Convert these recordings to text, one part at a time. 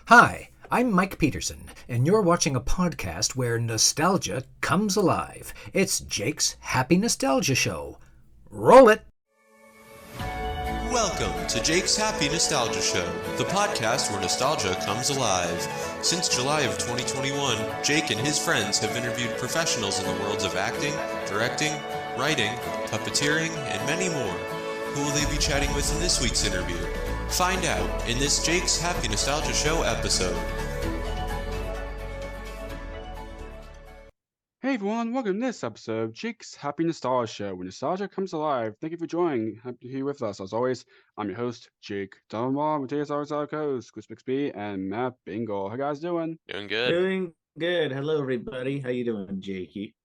Hi, I'm Mike Peterson, and you're watching a podcast where nostalgia comes alive. It's Jake's Happy Nostalgia Show. Roll it! Welcome to Jake's Happy Nostalgia Show, the podcast where nostalgia comes alive. Since July of 2021, Jake and his friends have interviewed professionals in the worlds of acting, directing, writing, puppeteering, and many more. Who will they be chatting with in this week's interview? Find out in this Jake's Happy Nostalgia Show episode. Hey everyone, welcome to this episode of Jake's Happy Nostalgia Show, where nostalgia comes alive. Thank you for joining. Happy to be here with us. As always, I'm your host, Jake Dunbar, with today's always our co-hosts, Chris Bixby and Matt Bingle. How you guys doing? Doing good. Doing good. Hello, everybody. How you doing, Jakey?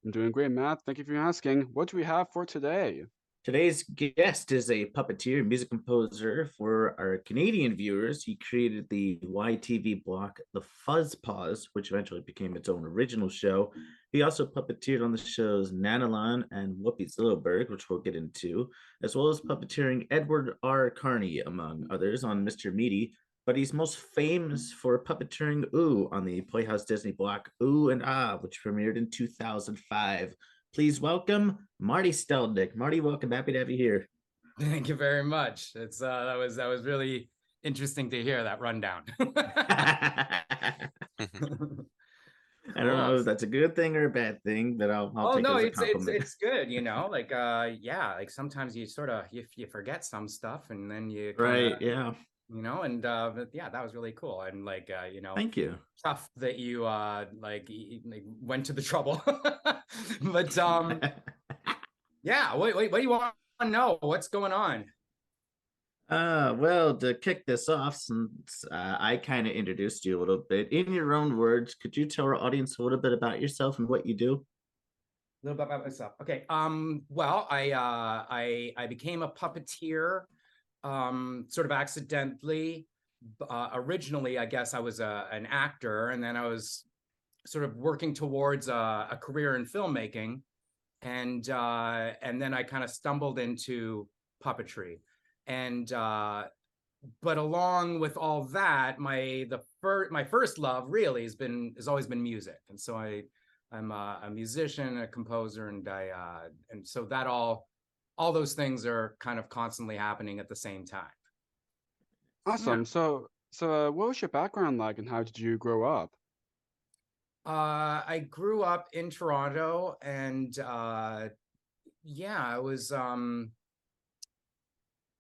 I'm doing great, Matt. Thank you for asking. What do we have for today? Today's guest is a puppeteer, music composer. For our Canadian viewers, he created the YTV block The Fuzz Paws, which eventually became its own original show. He also puppeteered on the shows Nanalan and Whoopi Zillowberg, which we'll get into, as well as puppeteering Edward R. Carney, among others, on Mr. Meaty. But he's most famous for puppeteering Ooh on the Playhouse Disney block Ooh and Ah, which premiered in 2005. Please welcome Marty Stelnick. Marty, welcome. Happy to have you here. Thank you very much. It's that was really interesting to hear that rundown. I don't know if that's a good thing or a bad thing, but I'll take it as a compliment. It's good, you know. Like like sometimes you sort of you forget some stuff, and then you right, yeah, you know, and yeah, that was really cool, and like you know, thank you. Tough that you like went to the trouble, but yeah. What do you want to know? What's going on? Well, to kick this off, since I kind of introduced you a little bit, in your own words, could you tell our audience a little bit about yourself and what you do? A little bit about myself. Okay. Well, I became a puppeteer, sort of accidentally. Originally, I guess I was an actor, and then I was sort of working towards a career in filmmaking, and then I kind of stumbled into puppetry, and but along with all that, my first love really has always been music, and so I'm a musician, a composer, and and so that all those things are kind of constantly happening at the same time. Awesome. Yeah. So what was your background like, and how did you grow up? I grew up in Toronto, and yeah, I was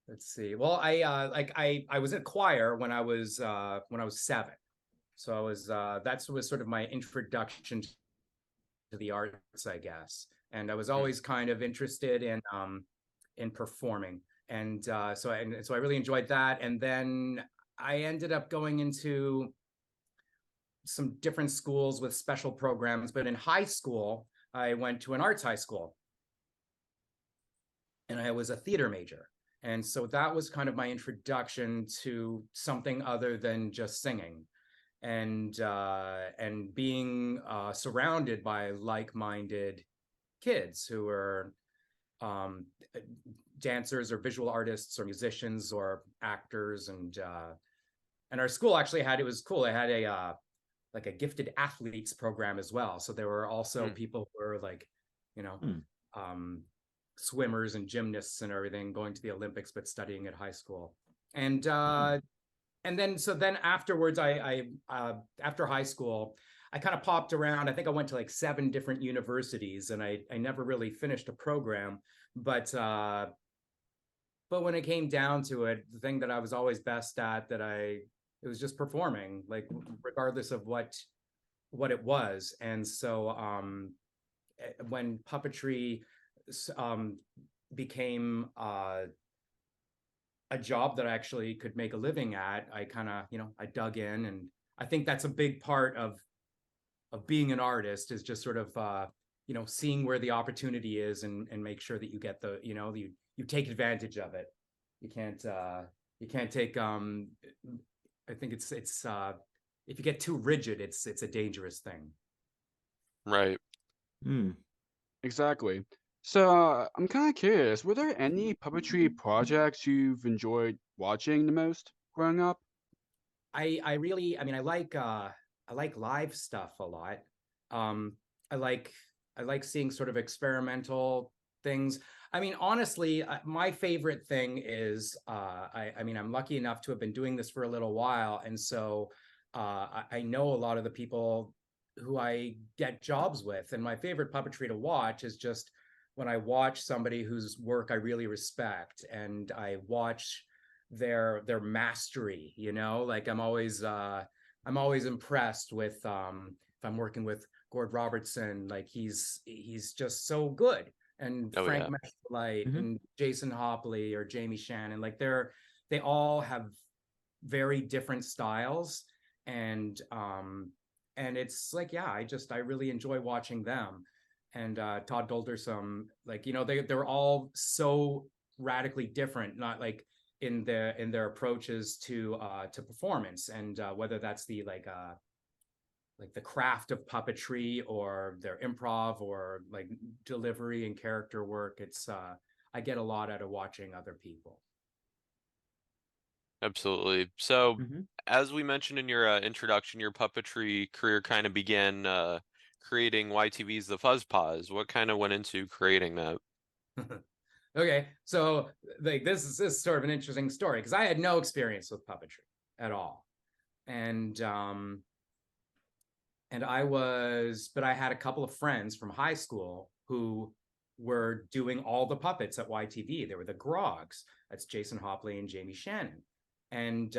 let's see. Well, I was in a choir when I was 7. So I was that was sort of my introduction to the arts, I guess. And I was always kind of interested in performing. And so I really enjoyed that. And then I ended up going into some different schools with special programs, but in high school, I went to an arts high school, and I was a theater major. And so that was kind of my introduction to something other than just singing, and being surrounded by like-minded kids who were dancers or visual artists or musicians or actors. And our school actually it was cool. It had a like a gifted athletes program as well. So there were also people who were like, you know, swimmers and gymnasts and everything, going to the Olympics, but studying at high school. And then afterwards, I after high school, I kind of popped around. I think I went to like 7 different universities, and I never really finished a program. But when it came down to it, the thing that I was always best at, it was just performing, like regardless of what it was. And so when puppetry became a job that I actually could make a living at, I kind of, I dug in. And I think that's a big part of being an artist, is just sort of seeing where the opportunity is, and make sure that you get the, you take advantage of it. You can't take I think it's if you get too rigid, it's a dangerous thing. Right. Exactly. So I'm kind of curious, were there any puppetry projects you've enjoyed watching the most growing up? I really, I mean, I like live stuff a lot. Um, I like seeing sort of experimental things. I mean, honestly, my favorite thing is I mean, I'm lucky enough to have been doing this for a little while, and so I know a lot of the people who I get jobs with, and my favorite puppetry to watch is just when I watch somebody whose work I really respect, and I watch their mastery. You know, like I'm always impressed with if I'm working with Gord Robertson, like he's just so good. And Oh Frank yeah. Light Mhm. and Jason Hopley or Jamie Shannon, like they all have very different styles, and it's like, yeah, I really enjoy watching them. And Todd Goldersum, like, you know, they're all so radically different, not like in their approaches to performance, and whether that's like the craft of puppetry or their improv or like delivery and character work. It's I get a lot out of watching other people. Absolutely. So, Mhm. as we mentioned in your introduction, your puppetry career kind of began creating YTV's The Fuzzpaws. What kind of went into creating that? Okay, so like this is sort of an interesting story because I had no experience with puppetry at all, and but I had a couple of friends from high school who were doing all the puppets at YTV. They were the Grogs. That's Jason Hopley and Jamie Shannon. And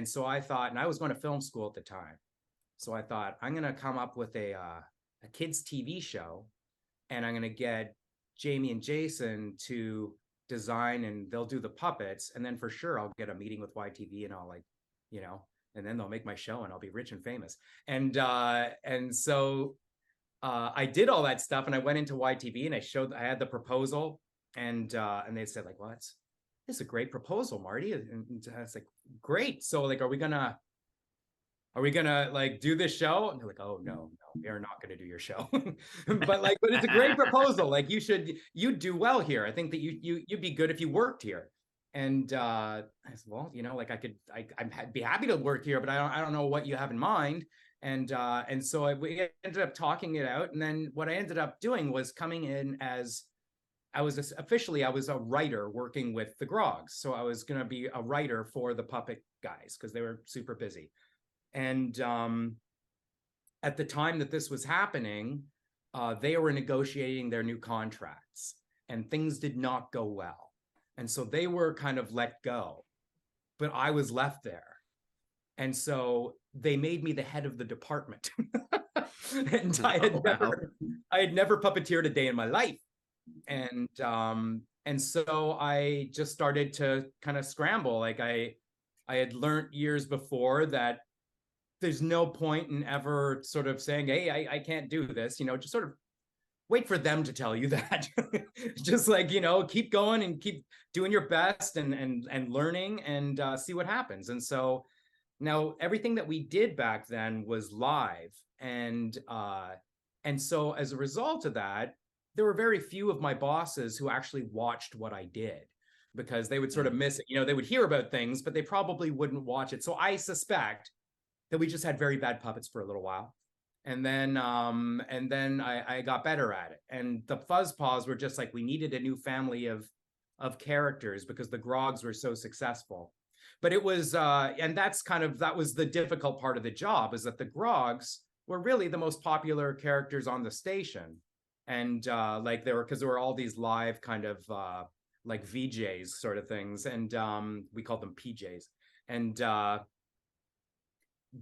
so I thought, and I was going to film school at the time. So I thought I'm going to come up with a kids TV show, and I'm going to get Jamie and Jason to design, and they'll do the puppets. And then for sure I'll get a meeting with YTV, and I'll, like, you know, and then they'll make my show and I'll be rich and famous. And so I did all that stuff, and I went into YTV and I had the proposal, and they said, like, well, it's a great proposal, Marty. And I was like, great. So like, are we gonna like do this show? And they're like, oh no, we are not gonna do your show. but it's a great proposal. Like you'd do well here. I think that you'd be good if you worked here. And I said, well, you know, like I'd be happy to work here, but I don't know what you have in mind. And so we ended up talking it out. And then what I ended up doing was coming in as I was a writer working with the Grogs. So I was going to be a writer for the puppet guys because they were super busy. And at the time that this was happening, they were negotiating their new contracts, and things did not go well. And so they were kind of let go, but I was left there. And so they made me the head of the department. And I had never puppeteered a day in my life. And so I just started to kind of scramble. Like I had learned years before that there's no point in ever sort of saying, hey, I can't do this, you know, just sort of wait for them to tell you that. Just like, you know, keep going and keep doing your best and learning, and see what happens. And so now everything that we did back then was live. And so as a result of that, there were very few of my bosses who actually watched what I did, because they would sort of miss it. You know, they would hear about things, but they probably wouldn't watch it. So I suspect that we just had very bad puppets for a little while. And then I got better at it. And the Fuzzpaws were just like, we needed a new family of characters because the Grogs were so successful. But it was and that was the difficult part of the job, is that the Grogs were really the most popular characters on the station. And like there were all these live kind of like VJs sort of things, and we called them PJs. And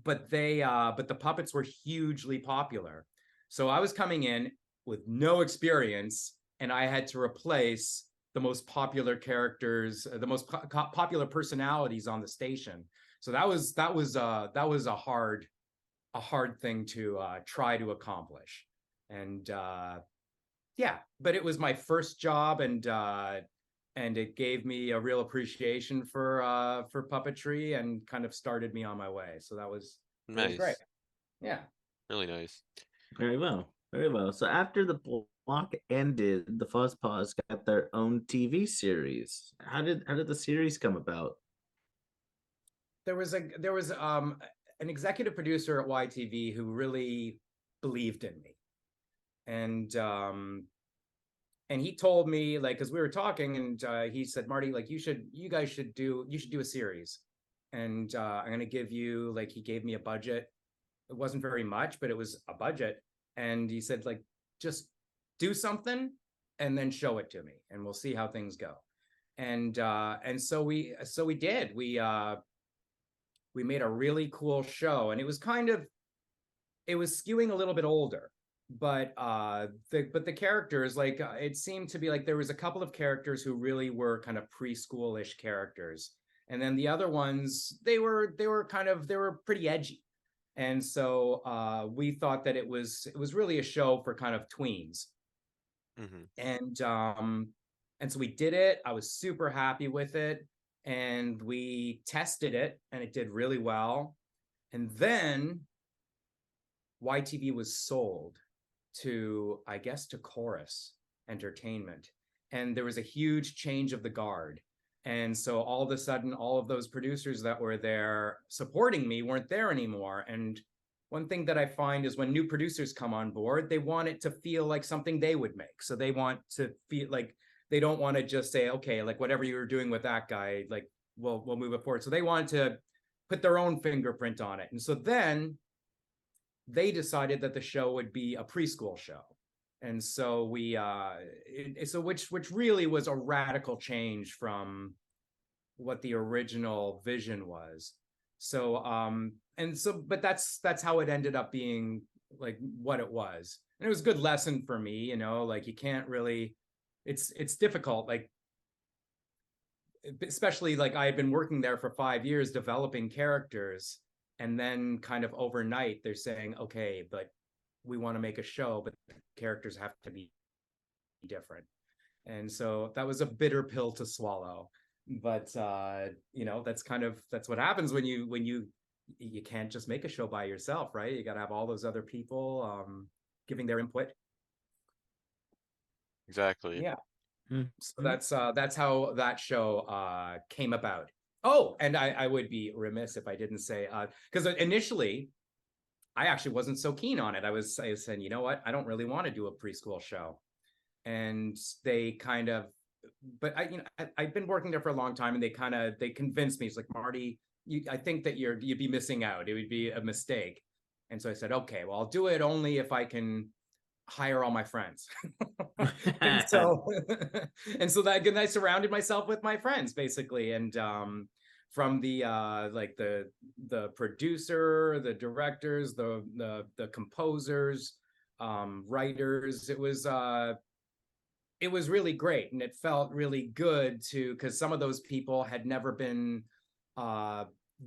but the puppets were hugely popular. So I was coming in with no experience, and I had to replace the most popular characters, the most popular personalities on the station. So that was a hard thing to try to accomplish. And yeah, but it was my first job, and it gave me a real appreciation for puppetry and kind of started me on my way. So that was Nice. great. Yeah. Really nice. Very well. Very well. So after the block ended, the Fuzzpaws got their own TV series. How did the series come about? there was an executive producer at YTV who really believed in me, and he told me, like, because we were talking, and he said, Marty, like, you guys should do a series, and I'm gonna give you, like, he gave me a budget. It wasn't very much, but it was a budget, and he said, like, just do something and then show it to me, and we'll see how things go. And so we did. We made a really cool show, and it was skewing a little bit older, but the characters, like, it seemed to be like there was a couple of characters who really were kind of preschoolish characters, and then the other ones, they were pretty edgy. And so we thought that it was really a show for kind of tweens. And so we did it. I was super happy with it, and we tested it, and it did really well. And then YTV was sold to, I guess, to Chorus Entertainment, and there was a huge change of the guard. And so all of a sudden, all of those producers that were there supporting me weren't there anymore. And one thing that I find is when new producers come on board, they want it to feel like something they would make. So they want to feel like, they don't want to just say, okay, like, whatever you were doing with that guy, like, we'll move it forward. So they wanted to put their own fingerprint on it. And so then they decided that the show would be a preschool show. And so which really was a radical change from what the original vision was. So but that's how it ended up being, like, what it was. And it was a good lesson for me, you know, like, you can't really, it's difficult, like, especially, like, I had been working there for 5 years developing characters, and then kind of overnight they're saying, okay, but we want to make a show, but the characters have to be different. And so that was a bitter pill to swallow. But you know, that's what happens when you can't just make a show by yourself, right? You got to have all those other people giving their input. Exactly. Yeah. So that's how that show came about. Oh, and I would be remiss if I didn't say, because initially I actually wasn't so keen on it. I was saying, you know what, I don't really want to do a preschool show. And they kind of, but I've been working there for a long time, and they convinced me. It's like, Marty, I think that you'd be missing out. It would be a mistake. And so I said, okay, well, I'll do it only if I can hire all my friends. and so that I surrounded myself with my friends, basically. And from the like the producer, the directors, the composers, writers, it was really great, and it felt really good because some of those people had never been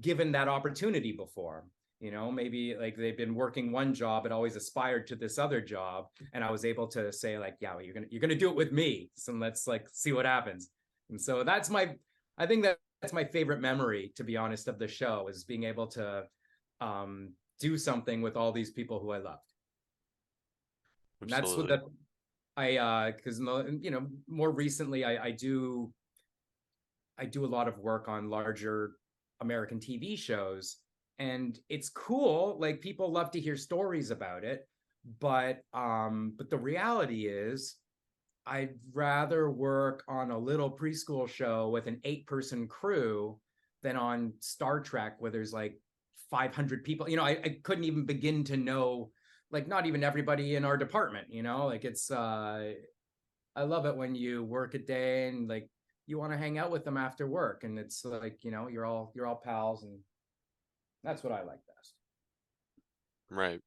given that opportunity before. You know, maybe, like, they've been working one job but always aspired to this other job, and I was able to say, like, yeah, well, you're gonna do it with me, so let's, like, see what happens. And so I think that's my favorite memory, to be honest, of the show, is being able to do something with all these people who I loved. And that's what because you know, more recently I do a lot of work on larger American TV shows, and it's cool. Like, people love to hear stories about it, but the reality is, I'd rather work on a little preschool show with an 8-person crew than on Star Trek, where there's like 500 people. You know, I couldn't even begin to know, like, not even everybody in our department, you know, like, it's I love it when you work a day and, like, you want to hang out with them after work, and it's like, you know, you're all pals, and that's what I like best. Right.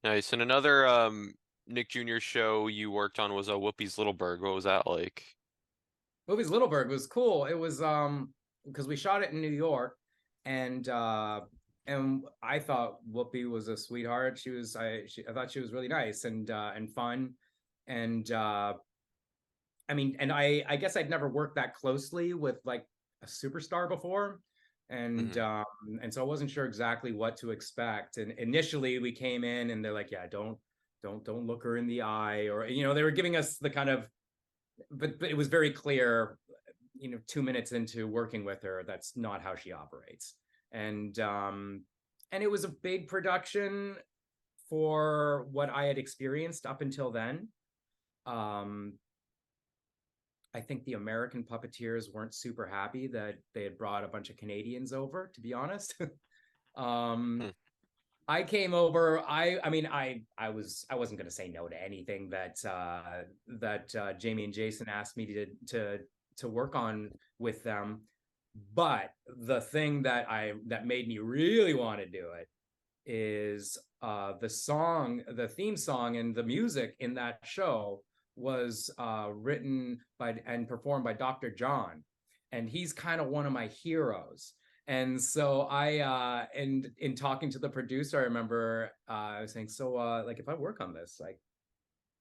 Nice. And another Nick Jr. show you worked on was Whoopi's Littleburg. What was that like? Whoopi's Littleburg was cool. It was because we shot it in New York, and I thought Whoopi was a sweetheart. I thought she was really nice and fun, and I mean, and I guess I'd never worked that closely with, like, a superstar before, and and so I wasn't sure exactly what to expect. And initially we came in, and they're like, yeah, don't look her in the eye, or, you know, they were giving us the kind of, but it was very clear 2 minutes into working with her, that's not how she operates. And it was a big production for what I had experienced up until then. I think the American puppeteers weren't super happy that they had brought a bunch of Canadians over, to be honest. I came over. I wasn't going to say no to anything that Jamie and Jason asked me to work on with them. But the thing that made me really want to do it is the theme song and the music in that show was written by and performed by Dr. John, and he's kind of one of my heroes. And so and in talking to the producer, I remember I was saying, so like, if I work on this, like,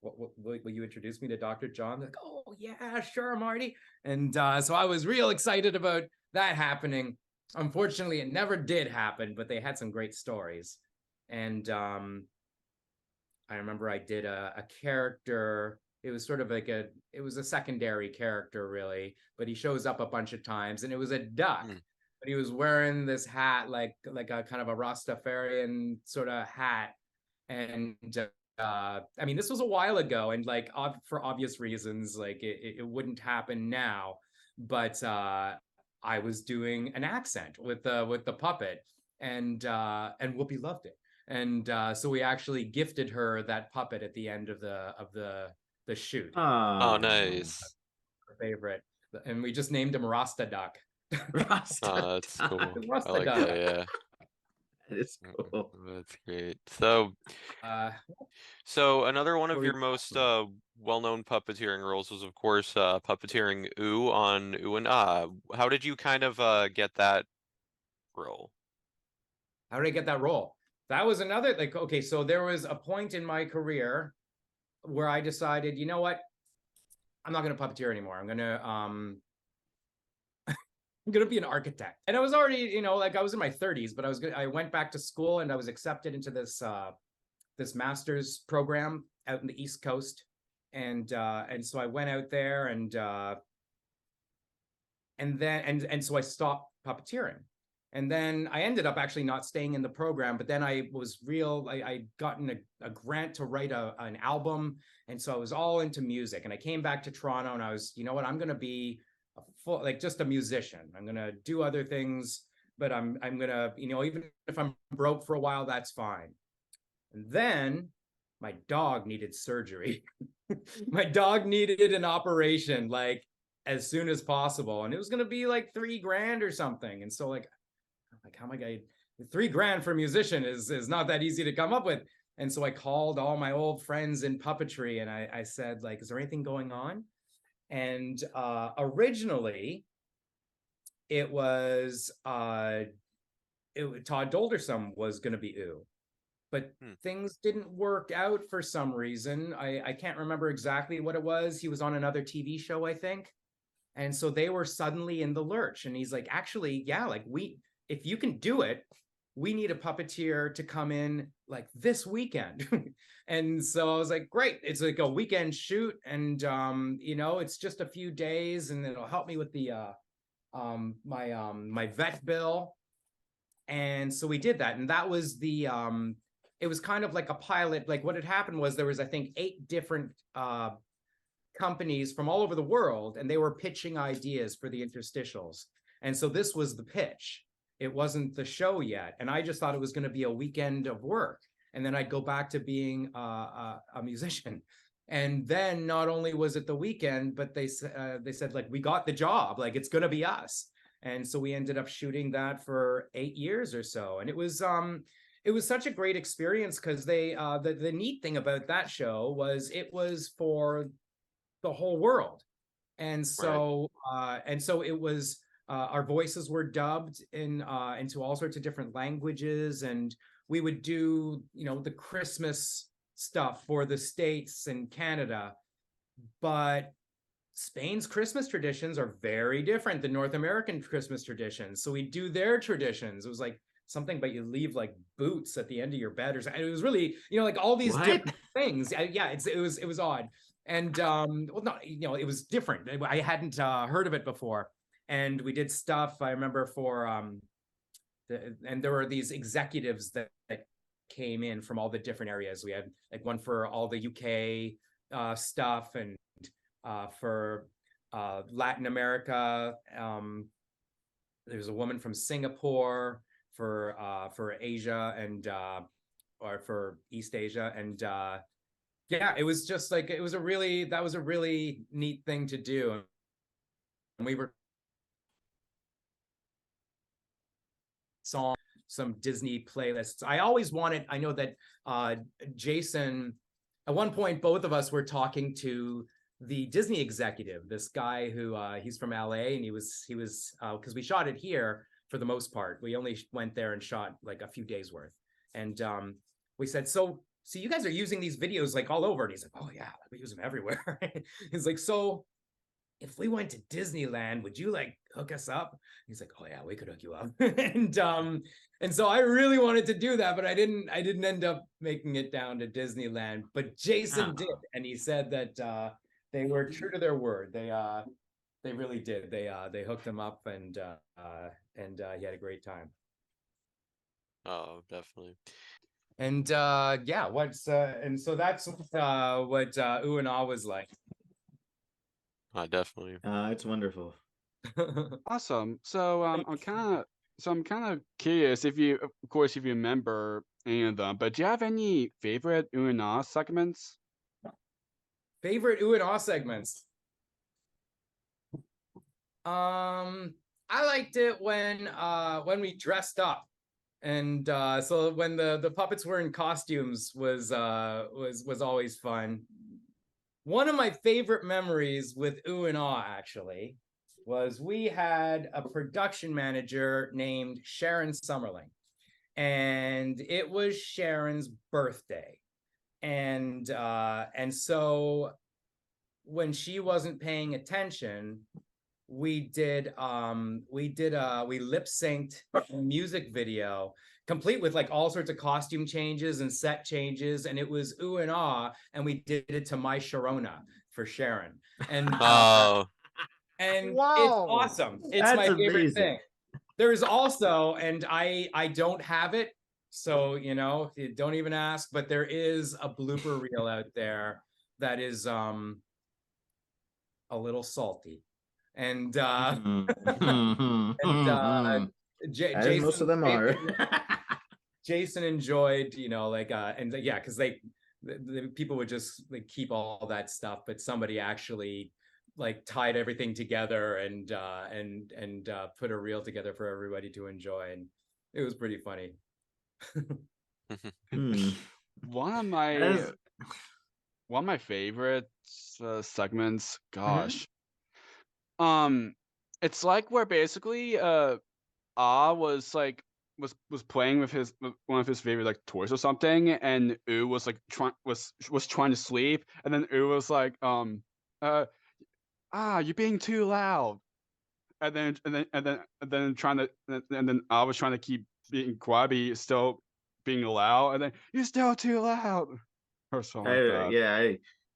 will you introduce me to Dr. John? Like, oh yeah, sure, Marty. And so I was real excited about that happening. Unfortunately, it never did happen, but they had some great stories. And I remember I did a character. It was sort of like it was a secondary character, really, but he shows up a bunch of times, and it was a duck. But he was wearing this hat, like a kind of a Rastafarian sort of hat. And I mean, this was a while ago, and like for obvious reasons, like it wouldn't happen now. But I was doing an accent with the puppet, and Whoopi loved it. And so we actually gifted her that puppet at the end of the shoot. Oh, nice. Her favorite. And we just named him Rasta Duck. Rasta Oh, that's cool. Rasta I like Duck. that, yeah. It's cool. That's great. So another one of your most well-known puppeteering roles was, of course, puppeteering Ooh on Ooh and Ah. How did you kind of get that role? How did I get that role? That was another, like, okay, so there was a point in my career where I decided, you know what? I'm not going to puppeteer anymore. I'm going to be an architect. And I was already, like, I was in my 30s, but I went back to school, and I was accepted into this this master's program out in the East Coast. And so I went out there, and so I stopped puppeteering. And then I ended up actually not staying in the program, but then I gotten a grant to write an album. And so I was all into music, and I came back to Toronto, and I was, you know what, I'm going to be just a musician. I'm going to do other things, but I'm going to, even if I'm broke for a while, that's fine. And then my dog needed surgery. My dog needed an operation, like, as soon as possible. And it was going to be like $3,000 or something. And so like, how am I going to, $3,000 for a musician is not that easy to come up with. And so I called all my old friends in puppetry, and I said, like, is there anything going on? And originally it was Todd Doldersom was going to be Ooh, but things didn't work out for some reason. I can't remember exactly what it was. He was on another TV show, I think. And so they were suddenly in the lurch, and he's like, actually, yeah, like, if you can do it, we need a puppeteer to come in like this weekend. And so I was like, great. It's like a weekend shoot. And, it's just a few days, and it'll help me with the, my vet bill. And so we did that. And that was it was kind of like a pilot. Like, what had happened was there was, I think, 8 different, companies from all over the world, and they were pitching ideas for the interstitials. And so this was the pitch. It wasn't the show yet. And I just thought it was going to be a weekend of work, and then I'd go back to being a musician. And then not only was it the weekend, but they said, like, we got the job, like, it's going to be us. And so we ended up shooting that for 8 years or so. And it was such a great experience, because the neat thing about that show was it was for the whole world. And so it was, our voices were dubbed into all sorts of different languages, and we would do, the Christmas stuff for the States and Canada. But Spain's Christmas traditions are very different than North American Christmas traditions. So we do their traditions. It was like something about you leave like boots at the end of your bed or something. It was really, like all these different things. It was odd. And well, not, it was different. I hadn't heard of it before. and we did stuff. I remember for and there were these executives that came in from all the different areas. We had like one for all the UK stuff, and for Latin America. There's a woman from Singapore for Asia and or for East Asia, and yeah, it was just like that was a really neat thing to do, and we were song some Disney playlists. I always wanted. I know that Jason, at one point, both of us were talking to the Disney executive, this guy who he's from LA, and he was because we shot it here for the most part. We only went there and shot like a few days worth, and we said, so you guys are using these videos like all over, and he's like, oh yeah, we use them everywhere. He's like, so if we went to Disneyland, would you like hook us up? He's like, oh yeah, we could hook you up. And so I really wanted to do that, but I didn't end up making it down to Disneyland. But Jason did, and he said that they were true to their word. They really did. They hooked him up, and he had a great time. Oh, definitely. And yeah, and so that's what Ooh and Ah was like. Definitely. It's wonderful. Awesome. So I'm kind of curious if you, of course, if you remember any of them, but do you have any favorite Ooh and Ah segments? Favorite Ooh and Ah segments? I liked it when we dressed up, and so when the puppets were in costumes was always fun. One of my favorite memories with Ooh and Ah actually was we had a production manager named Sharon Summerling, and it was Sharon's birthday, and so when she wasn't paying attention, we lip synced a music video complete with like all sorts of costume changes and set changes, and it was Ooh and Ah, and we did it to My Sharona for Sharon, and and Wow. it's awesome. It's That's my favorite amazing. thing. There's also, and I don't have it, so you know, don't even ask, but there is a blooper reel out there that is a little salty, and As most of them are. Jason enjoyed, you know, like and yeah, because the people would just like keep all that stuff, but somebody actually like tied everything together and put a reel together for everybody to enjoy, and it was pretty funny. One of my favorite segments, gosh. It's like where basically Ah was like was playing with one of his favorite like toys or something, and Ooh was like trying to sleep, and then Ooh was like you're being too loud, and then Ah was trying to keep being quiet, but he's still being loud, and then you're still too loud or something like that. Yeah,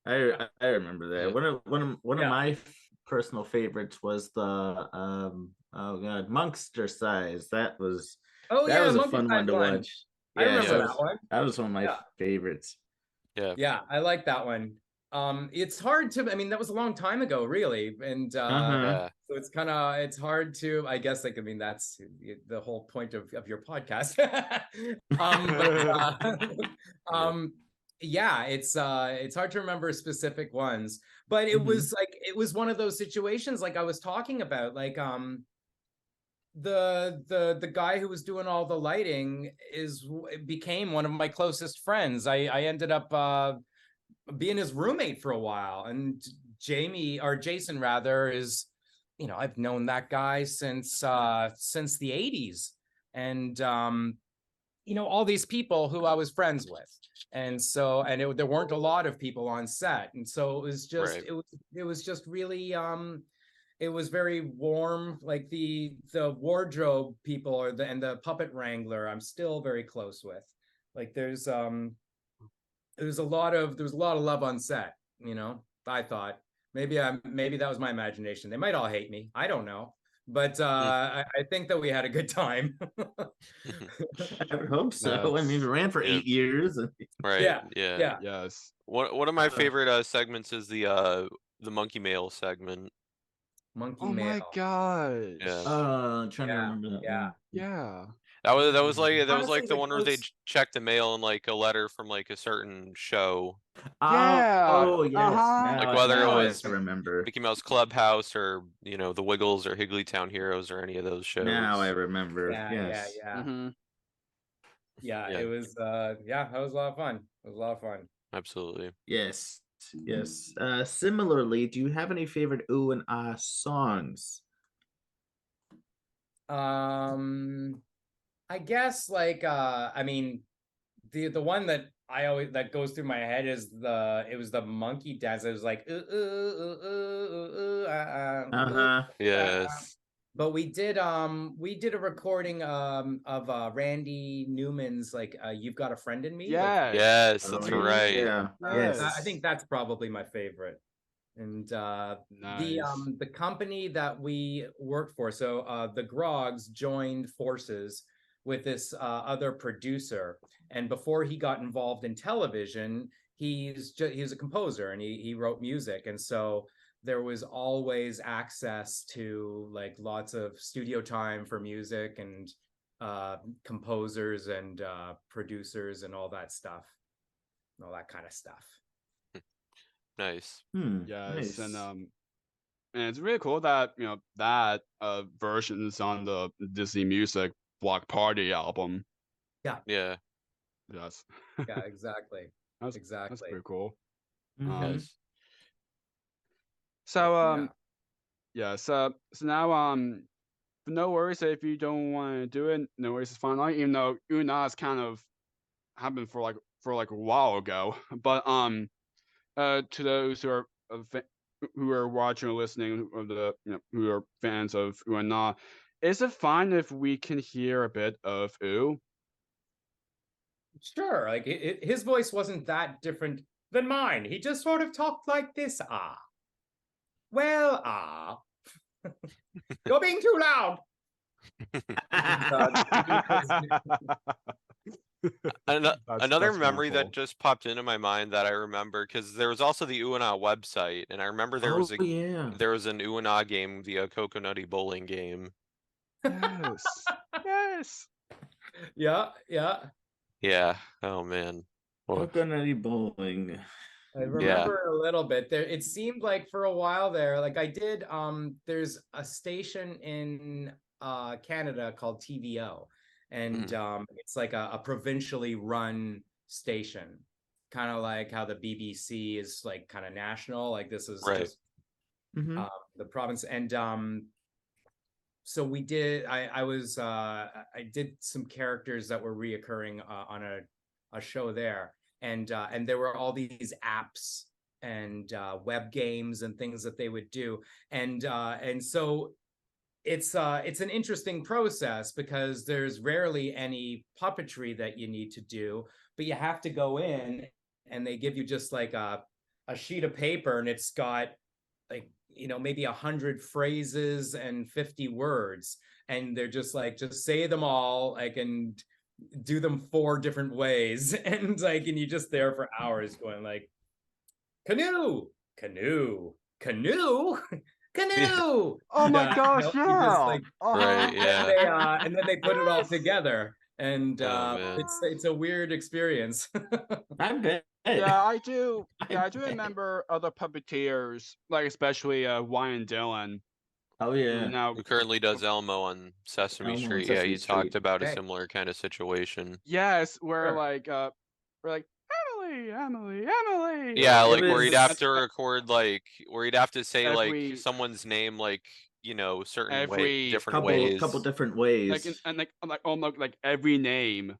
I remember that. Yeah. One of my personal favorites was the oh god, Monkster Size. That was a fun one to watch. I remember that one. That was one of my favorites. Yeah, I like that one. It's hard to, I mean, that was a long time ago, really, and Yeah. so it's hard to, I guess, like, I mean, that's the whole point of your podcast. Yeah, it's hard to remember specific ones, but it was like, it was one of those situations like I was talking about, like the guy who was doing all the lighting became one of my closest friends. I ended up being his roommate for a while, and Jason rather is, you know, I've known that guy since the 80s, and you know, all these people who I was friends with, and so there weren't a lot of people on set, and so it was just it was just really it was very warm. Like the wardrobe people and the puppet wrangler I'm still very close with. Like there's a lot of love on set, you know. I thought maybe that was my imagination. They might all hate me, I don't know, but I think that we had a good time. I would hope so. I mean, we ran for Yeah. 8 years. Right. Yeah, Yeah. yeah. Yes. One of my Uh, favorite segments is the monkey mail segment. Monkey Oh my Mail. gosh. Yeah. I'm trying to Yeah, remember that yeah. one. Yeah. That was Honestly, like the like one where they those. checked the mail and like a letter from like a certain show, Yeah. Oh, yes. Uh-huh. like whether it Now I was remember. Mickey Mouse Clubhouse or the Wiggles or Higglytown Heroes or any of those shows. Now I remember. Yeah, Yes. yeah. Mm-hmm. Yeah, Yeah. it was yeah, that was a lot of fun. It was a lot of fun. Absolutely. Yes. Yes. Similarly, do you have any favorite ooh and ah songs? I guess like I mean the one that I always that goes through my head is it was the monkey dance. It was like Uh-huh. Yes. but we did a recording of Randy Newman's like You've Got a Friend in Me. Yes. Yes, Oh, that's yeah. right. Yeah. Yes. Yes. I think that's probably my favorite. And Nice. the company that we worked for, so the Grogs joined forces with this other producer, and before he got involved in television, he's a composer and he wrote music, and so there was always access to like lots of studio time for music and composers and producers and all that stuff, all that kind of stuff. Nice. Yes. Nice. And it's really cool that that version's on the Disney Music Block Party album. Yeah. Yes. Yeah, exactly. That's Exactly. pretty cool. Mhm. Yes. So so now no worries if you don't want to do it. No worries, it's fine. Like, even though Una's kind of happened for like a while ago, but to those who are watching or listening, of the who are fans of Una, is it fine if we can hear a bit of Ooh? Sure, like his voice wasn't that different than mine. He just sort of talked like this. Well, you're being too loud. Another memory cool. that just popped into my mind that I remember, because there was also the UNA website, and I remember there was an UNA game, the Coconutty Bowling game. Yes. Yes. Yeah. Oh man. Coconutty Bowling. I remember a little bit there. It seemed like for a while there, like I did. There's a station in Canada called TVO, and it's like a provincially run station, kind of like how the BBC is like kind of national. Like this is just the province, and so we did. I did some characters that were reoccurring on a show there. And there were all these apps and web games and things that they would do, and so it's an interesting process because there's rarely any puppetry that you need to do, but you have to go in and they give you just like a sheet of paper, and it's got like maybe 100 phrases and 50 words, and they're just like, just say them all, like, and do them 4 different ways, and like, and you're just there for hours going like, canoe. Oh my gosh, yeah. Like, Right, yeah. and then they put it all together, and man. it's a weird experience. I bet. Yeah, I do. Yeah, I do remember other puppeteers, like especially Ryan Dillon. Oh yeah. Now, Who currently does Elmo on Sesame Street. Yeah, you talked about a similar kind of situation. yes, where Sure. like we're like Emily. Yeah, like It where you'd was- have to record like where you'd have to say Every- like someo's name like certain Every different ways. couple different ways. like and like almost like every name.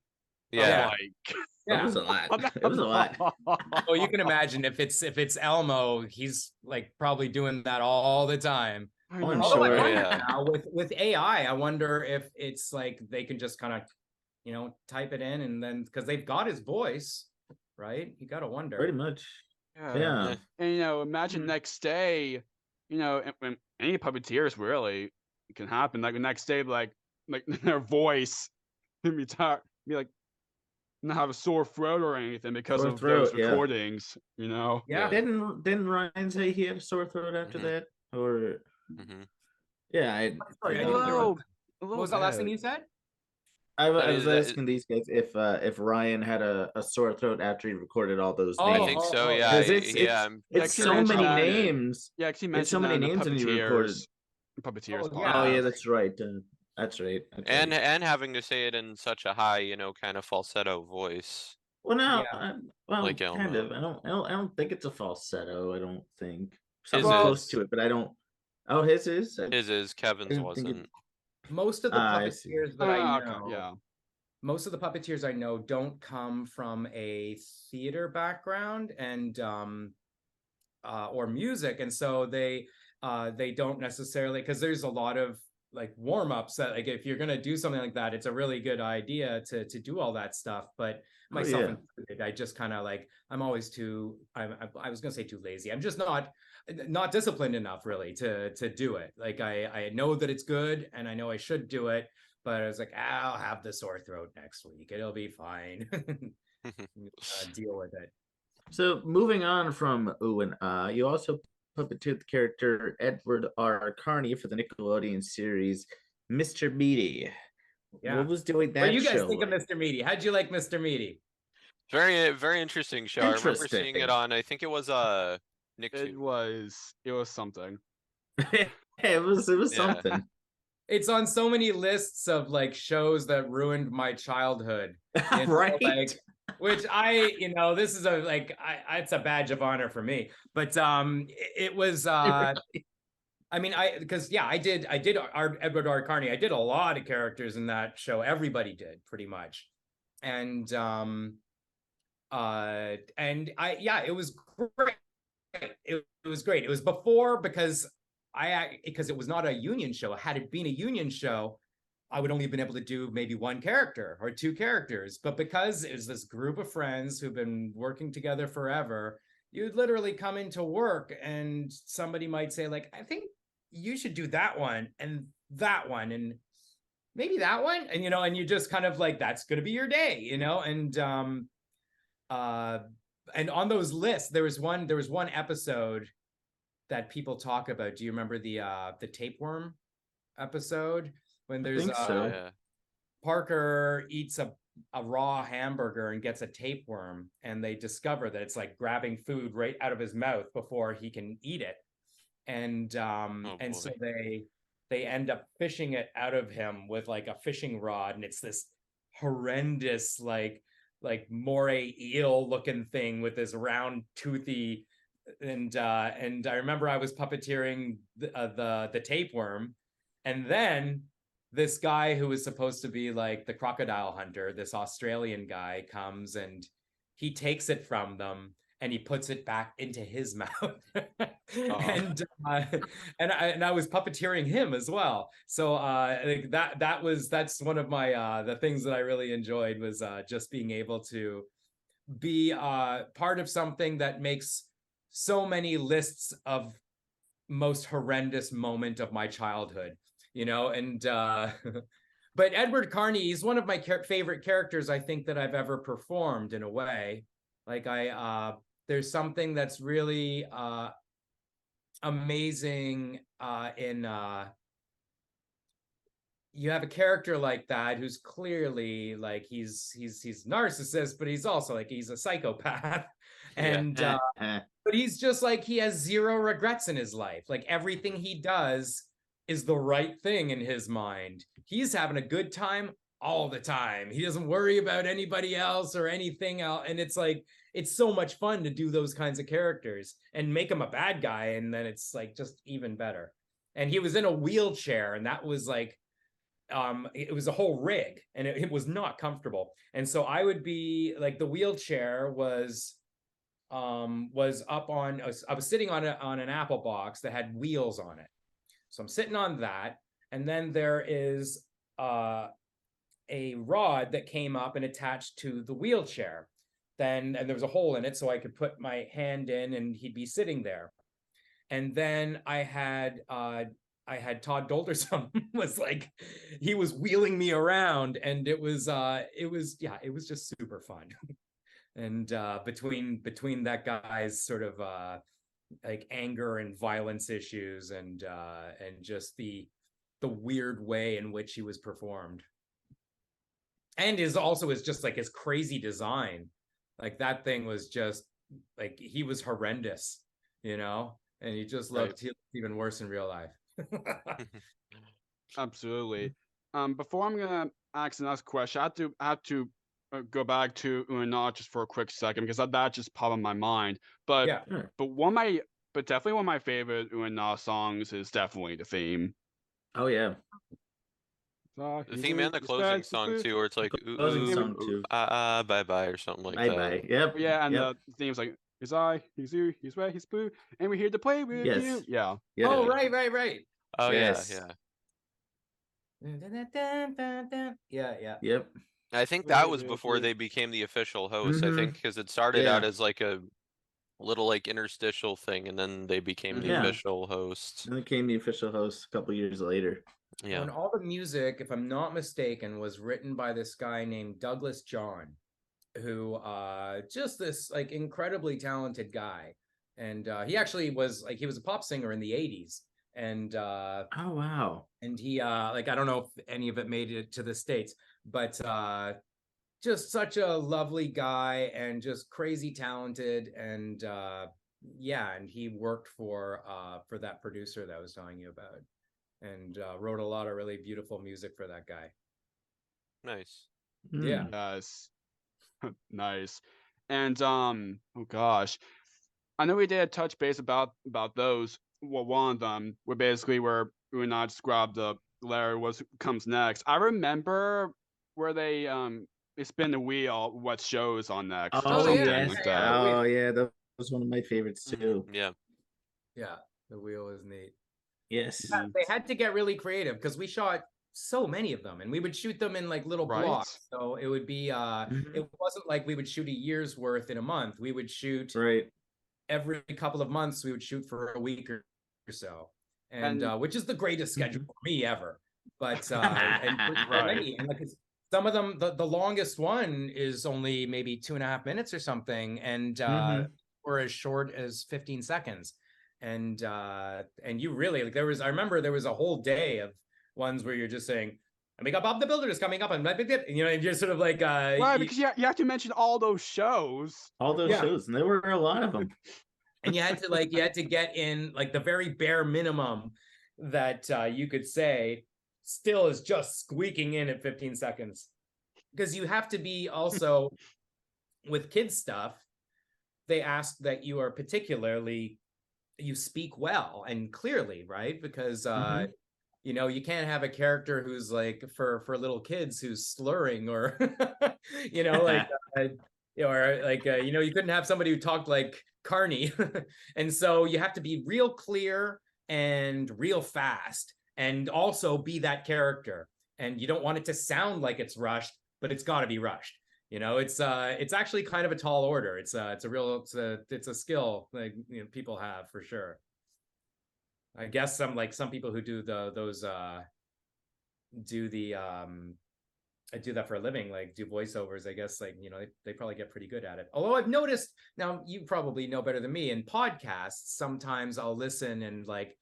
Yeah. Like It was a lot. It was a lot. Well, you can imagine if it's Elmo, he's like probably doing that all the time. Oh, I'm Although I sure. wonder Yeah. now with AI, I wonder if it's like they can just kind of type it in, and then because they've got his voice, right? You gotta wonder. Pretty much. Yeah. And imagine next day, and when any puppeteers really can happen. Like the next day, like their voice be like not have a sore throat or anything because Sore of throat, those yeah. recordings. Yeah. Didn't Ryan say he had a sore throat after Mhm. that? Or Mhm. yeah, Sorry, I A didn't hear little, what, a what little was the last thing bit. you said? I was that- asking these guys if Ryan had a sore throat after he recorded all those Oh, I names. think so. Yeah, Because I'm Yeah, it's he so mentioned many that. names. Yeah, 'cause he It's so mentioned that many in the names and he recorded. Puppeteers Oh, part. yeah. Oh yeah, that's right. That's right. That's and right. and having to say it in such a high, kind of falsetto voice, Well, no, Yeah. well, like kind Elmo. of. I don't think it's a falsetto. I don't think His something close is. to it, but I don't. Oh, his is. His is. I Kevin's didn't think it. wasn't. Most of the I see. puppeteers that I Okay, know, yeah. most of the puppeteers I know don't come from a theater background and or music, and so they don't necessarily, because there's a lot of like warm-ups that, like, if you're going to do something like that, it's a really good idea to do all that stuff, but Oh myself yeah. included, I just kind of like, I'm always too, I was going to say too lazy, I'm just not disciplined enough really to do it. Like I know that it's good and I know I should do it, but I was like, I'll have the sore throat next week, it'll be fine. Deal with it. So moving on from ooh and you also puppeteered the character Edward R. Carney for the Nickelodeon series Mr. Meaty. Yeah. What was doing What that do you guys show think like? of Mr. Meaty? How'd you like Mr. Meaty? Very, very interesting show. I remember seeing Interesting. it on. I think it was It Nicktoons. was something. it was Yeah. something. It's on so many lists of like shows that ruined my childhood, you know, Right? like, which this is it's a badge of honor for me, but it was I mean, I did Edward R. Carney. I did a lot of characters in that show. Everybody did pretty much. And it was great. It was great. It was before, because it was not a union show. Had it been a union show, I would only have been able to do maybe one character or two characters. But because it was this group of friends who've been working together forever, you'd literally come into work and somebody might say, like, I think you should do that one and maybe that one. And you just kind of like, that's going to be your day, and on those lists, there was one episode that people talk about. Do you remember the tapeworm episode when there's think so. Yeah. Parker eats a raw hamburger and gets a tapeworm, and they discover that it's like grabbing food right out of his mouth before he can eat it, and so they end up fishing it out of him with like a fishing rod, and it's this horrendous like moray eel looking thing with this round toothy, and I remember I was puppeteering the tapeworm, and then this guy who was supposed to be like the crocodile hunter, this Australian guy, comes and he takes it from them and he puts it back into his mouth. and I was puppeteering him as well. So that's one of my the things that I really enjoyed, was just being able to be part of something that makes so many lists of most horrendous moment of my childhood, and but Edward Carney is one of my favorite characters, I think, that I've ever performed, in a way. Like there's something that's really amazing in you have a character like that who's clearly like he's narcissist, but he's also like he's a psychopath. And but he's just like, he has zero regrets in his life. Like everything he does is the right thing in his mind. He's having a good time all the time. He doesn't worry about anybody else or anything else. And it's like, it's so much fun to do those kinds of characters and make him a bad guy. And then it's like just even better. And he was in a wheelchair, and that was like, it was a whole rig, and it was not comfortable. And so I would be like, the wheelchair was up on, I was sitting on an apple box that had wheels on it. So I'm sitting on that, and then there is a rod that came up and attached to the wheelchair. And there was a hole in it, so I could put my hand in, and he'd be sitting there. And then I had I had Todd Dolderson was like, he was wheeling me around, and it was just super fun. And between that guy's sort of like anger and violence issues, and just the weird way in which he was performed, and is just like his crazy design, like that thing was just like, he was horrendous, and he just Right. looked even worse in real life. Absolutely. Before I'm gonna ask the next question, I have to go back to Una just for a quick second because that just popped in my mind. But Yeah. Sure. but definitely one of my favorite Una songs is definitely the theme. Oh yeah. The theme and the closing song too, where it's like Closing song too. bye bye or something like Bye that. bye. Yep. Yeah, and yep. the theme's like, he's I, he's you, he's red, he's blue, and we're here to play with Yes. you. Yeah. Yeah. Oh, right. Oh Yes. Yeah. Yep. I think that was before they became the official host. I think because it started out as like a little like interstitial thing, and then they became the official host. And became the official host a couple years later. Yeah. And all the music, if I'm not mistaken, was written by this guy named Douglas John, who just this like incredibly talented guy. And he actually was like, he was a pop singer in the 80s. And oh wow. And he like, I don't know if any of it made it to the States, but just such a lovely guy and just crazy talented. And and he worked for that producer that I was telling you about, and wrote a lot of really beautiful music for that guy. Nice. Yeah. Yes. Nice. And oh gosh, I know we did a touch base about those. Well, one of them were basically where Una described the Larry was comes next. I remember where they spin the wheel. What shows on next? Oh something yes. like that. Oh yeah, that was one of my favorites too. Yeah. Yeah. The wheel is neat. Yes. Yeah, they had to get really creative because we shot so many of them, and we would shoot them in like little blocks. So it would be it wasn't like we would shoot a year's worth in a month. We would shoot every couple of months. We would shoot for a week or so, and which is the greatest schedule for me ever. But and like some of them, the longest one is only maybe 2.5 minutes or something, and or as short as 15 seconds. And you really like, I remember there was a whole day of ones where you're just saying, "I make up Bob the Builder is coming up," and and you're sort of like right, because you have to mention all those shows. All those shows, and there were a lot of them. And you had to get in like the very bare minimum that you could say still is just squeaking in at 15 seconds. Because you have to be also with kids stuff, they ask that you are particularly, you speak well and clearly, right? Because you can't have a character who's like for little kids who's slurring or like or like you couldn't have somebody who talked like Carney. And so you have to be real clear and real fast and also be that character, and you don't want it to sound like it's rushed, but it's got to be rushed. It's actually kind of a tall order. It's a skill like people have for sure. I guess some people who do I do that for a living, like do voiceovers, I guess, like, they probably get pretty good at it. Although I've noticed, now you probably know better than me, in podcasts, sometimes I'll listen and like,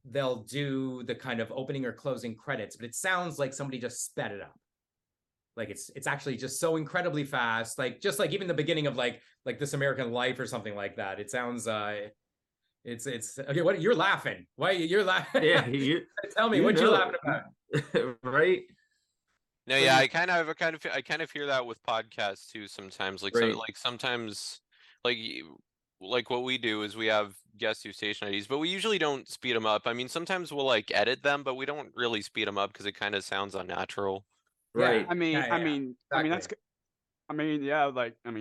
they'll do the kind of opening or closing credits, but it sounds like somebody just sped it up. Like it's actually just so incredibly fast. Like, just like even the beginning of like This American Life or something like that. It sounds, it's okay. What, you're laughing? Why you're laughing? Yeah. Tell me what you're laughing about. Right. No, yeah, I kind of hear that with podcasts too sometimes. Like sometimes like what we do is we have guest use station IDs, but we usually don't speed them up. I mean, sometimes we'll like edit them, but we don't really speed them up because it kind of sounds unnatural. Right. I mean,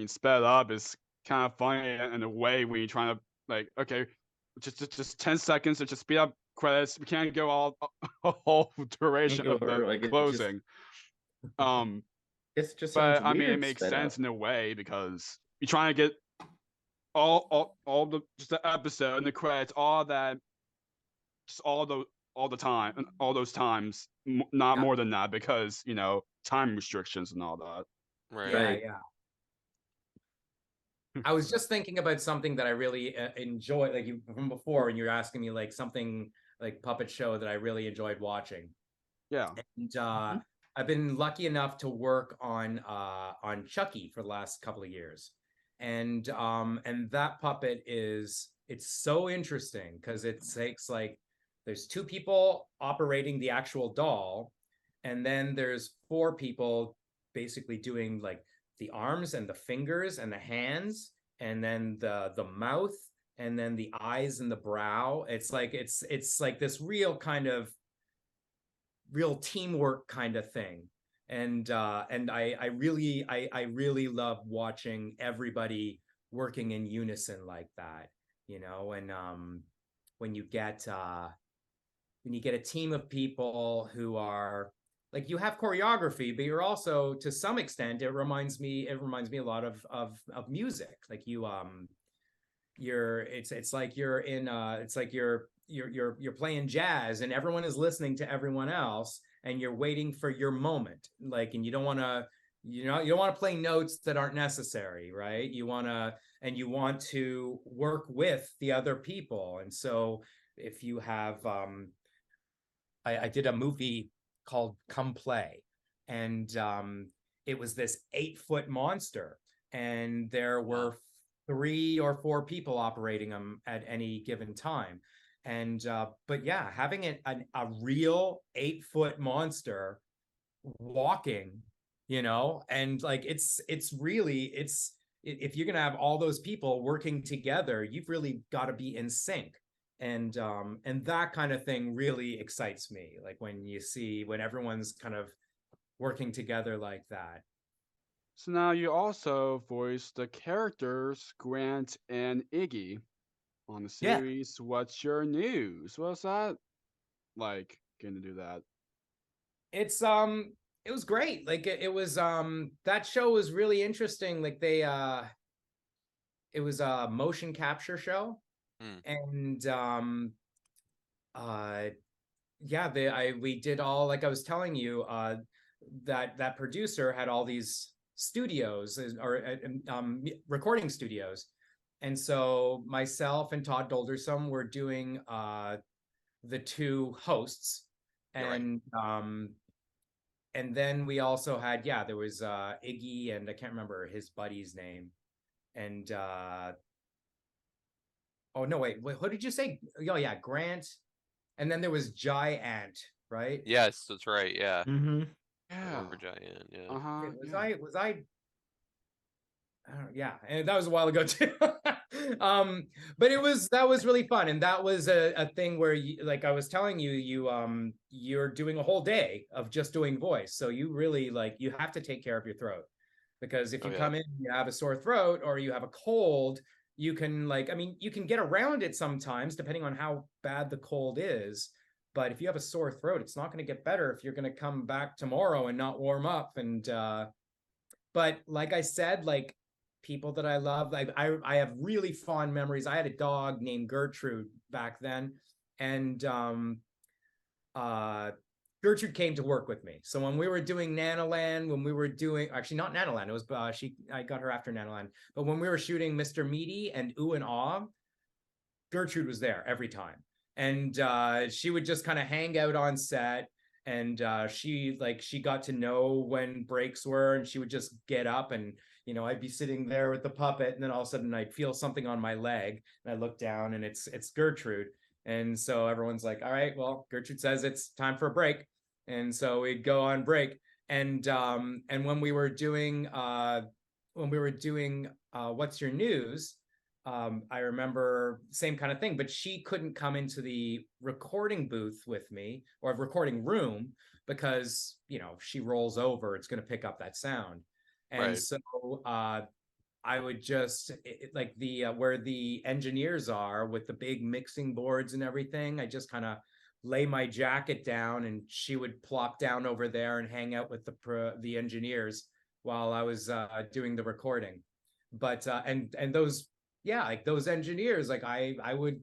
sped up is kind of funny in a way when you're trying to like, okay, just 10 seconds to just speed up credits. We can't go all a whole duration of the closing. It's just, but I mean, it makes sense in a way because you're trying to get all the just the episode and the credits, all that, just all the all the time, and all those times, not Yeah. more than that, because time restrictions and all that. Right. Yeah, Right. yeah. I was just thinking about something that I really enjoy, like you from before when you were asking me like something like puppet show that I really enjoyed watching. Yeah. And Mhm. I've been lucky enough to work on Chucky for the last couple of years. And that puppet it's so interesting because it takes like there's two people operating the actual doll, and then there's four people basically doing like the arms and the fingers and the hands, and then the mouth, and then the eyes and the brow. It's like this real teamwork kind of thing. And I really love watching everybody working in unison like that, and when you get a team of people who are like, you have choreography, but you're also, to some extent, it reminds me a lot of music. Like it's like you're in it's like you're playing jazz and everyone is listening to everyone else, and you're waiting for your moment, like, and you don't want to, you don't want to play notes that aren't necessary, right? You want to work with the other people. And so if you have I did a movie called Come Play, and it was this 8-foot monster, and there were Wow. 3 or 4 people operating them at any given time. And but yeah, having a real 8-foot monster walking, and like it's really if you're gonna have all those people working together, you've really got to be in sync. And that kind of thing really excites me, like when everyone's kind of working together like that. So now you also voice the characters Grant and Iggy on the Yeah, series What's Your News? What's that like, getting to do that? it's it was great. Like it was that show was really interesting. Like it was a motion capture show. Hmm. And uh yeah, we did all, like I was telling you, that producer had all these studios, or recording studios. And so myself and Todd Doldersom were doing the two hosts. You're right. And then we also had, yeah, there was Iggy, and I can't remember his buddy's name. And oh no, wait, what did you say? Oh yeah, Grant. And then there was Giant, right? Yes, that's right. Yeah. Mm-hmm. I Yeah. remember Giant. Yeah. Uh-huh. Was Yeah. I don't know, yeah, and that was a while ago too. But that was really fun, and that was a thing where like I was telling you, you're doing a whole day of just doing voice, so you really, like, you have to take care of your throat, because if Oh you yeah. come in and you have a sore throat or you have a cold, you can, like, I mean, you can get around it sometimes depending on how bad the cold is. But if you have a sore throat, it's not going to get better if you're going to come back tomorrow and not warm up. And but like I said, like, people that I love, like I have really fond memories. I had a dog named Gertrude back then, and uh Gertrude came to work with me. So when we were doing Nanoland, when we were doing, actually not Nanoland, it was I got her after Nanoland, but when we were shooting Mr. Meaty and Ooh and Ah, Gertrude was there every time. And she would just kind of hang out on set. And she got to know when breaks were, and she would just get up, and I'd be sitting there with the puppet, and then all of a sudden I'd feel something on my leg, and I look down, and it's Gertrude. And so everyone's like, all right, well, Gertrude says it's time for a break. And so we'd go on break. And when we were doing What's Your News, I remember same kind of thing, but she couldn't come into the recording booth with me, or recording room, because if she rolls over, it's going to pick up that sound. And Right. so I would just like the where the engineers are with the big mixing boards and everything, I just kind of lay my jacket down, and she would plop down over there and hang out with the engineers while I was doing the recording. But and those, yeah, like those engineers, like I would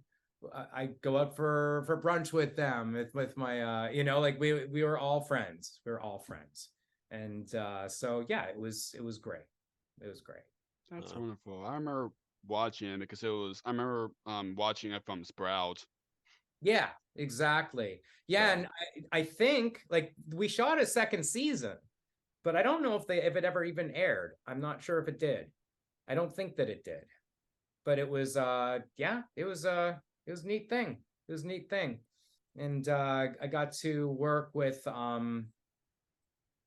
I go out for brunch with them with my like we were all friends. We were all friends. And so yeah, it was great. It was great. That's wonderful. I remember watching it because I remember watching it from Sprout. Yeah, exactly. Yeah, So and I think like we shot a second season, but I don't know if it ever even aired. I'm not sure if it did. I don't think that it did. But it was yeah, it was a neat thing. It was a neat thing. And I got to work with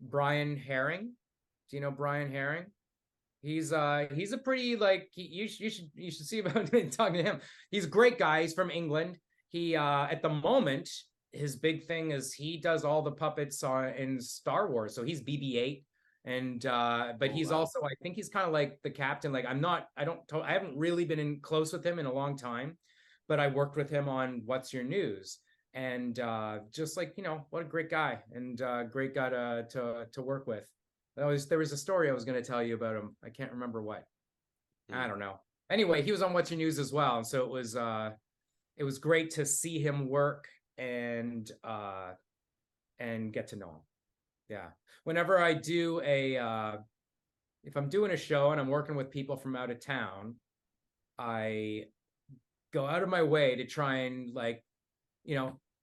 Brian Herring. Do you know Brian Herring? He's a pretty like you should see about talking to him. He's a great guy. He's from England. He at the moment his big thing is he does all the puppets in Star Wars. So he's BB-8, and but he's wow. also, I think he's kind of like the captain. Like I haven't really been in close with him in a long time, but I worked with him on What's Your News, and just like what a great guy, and great guy to work with. There was a story I was going to tell you about him. I can't remember what. I don't know. Anyway, he was on What's Your News as well, and so it was great to see him work and get to know him. Yeah. Whenever I do if I'm doing a show and I'm working with people from out of town, I go out of my way to try and like,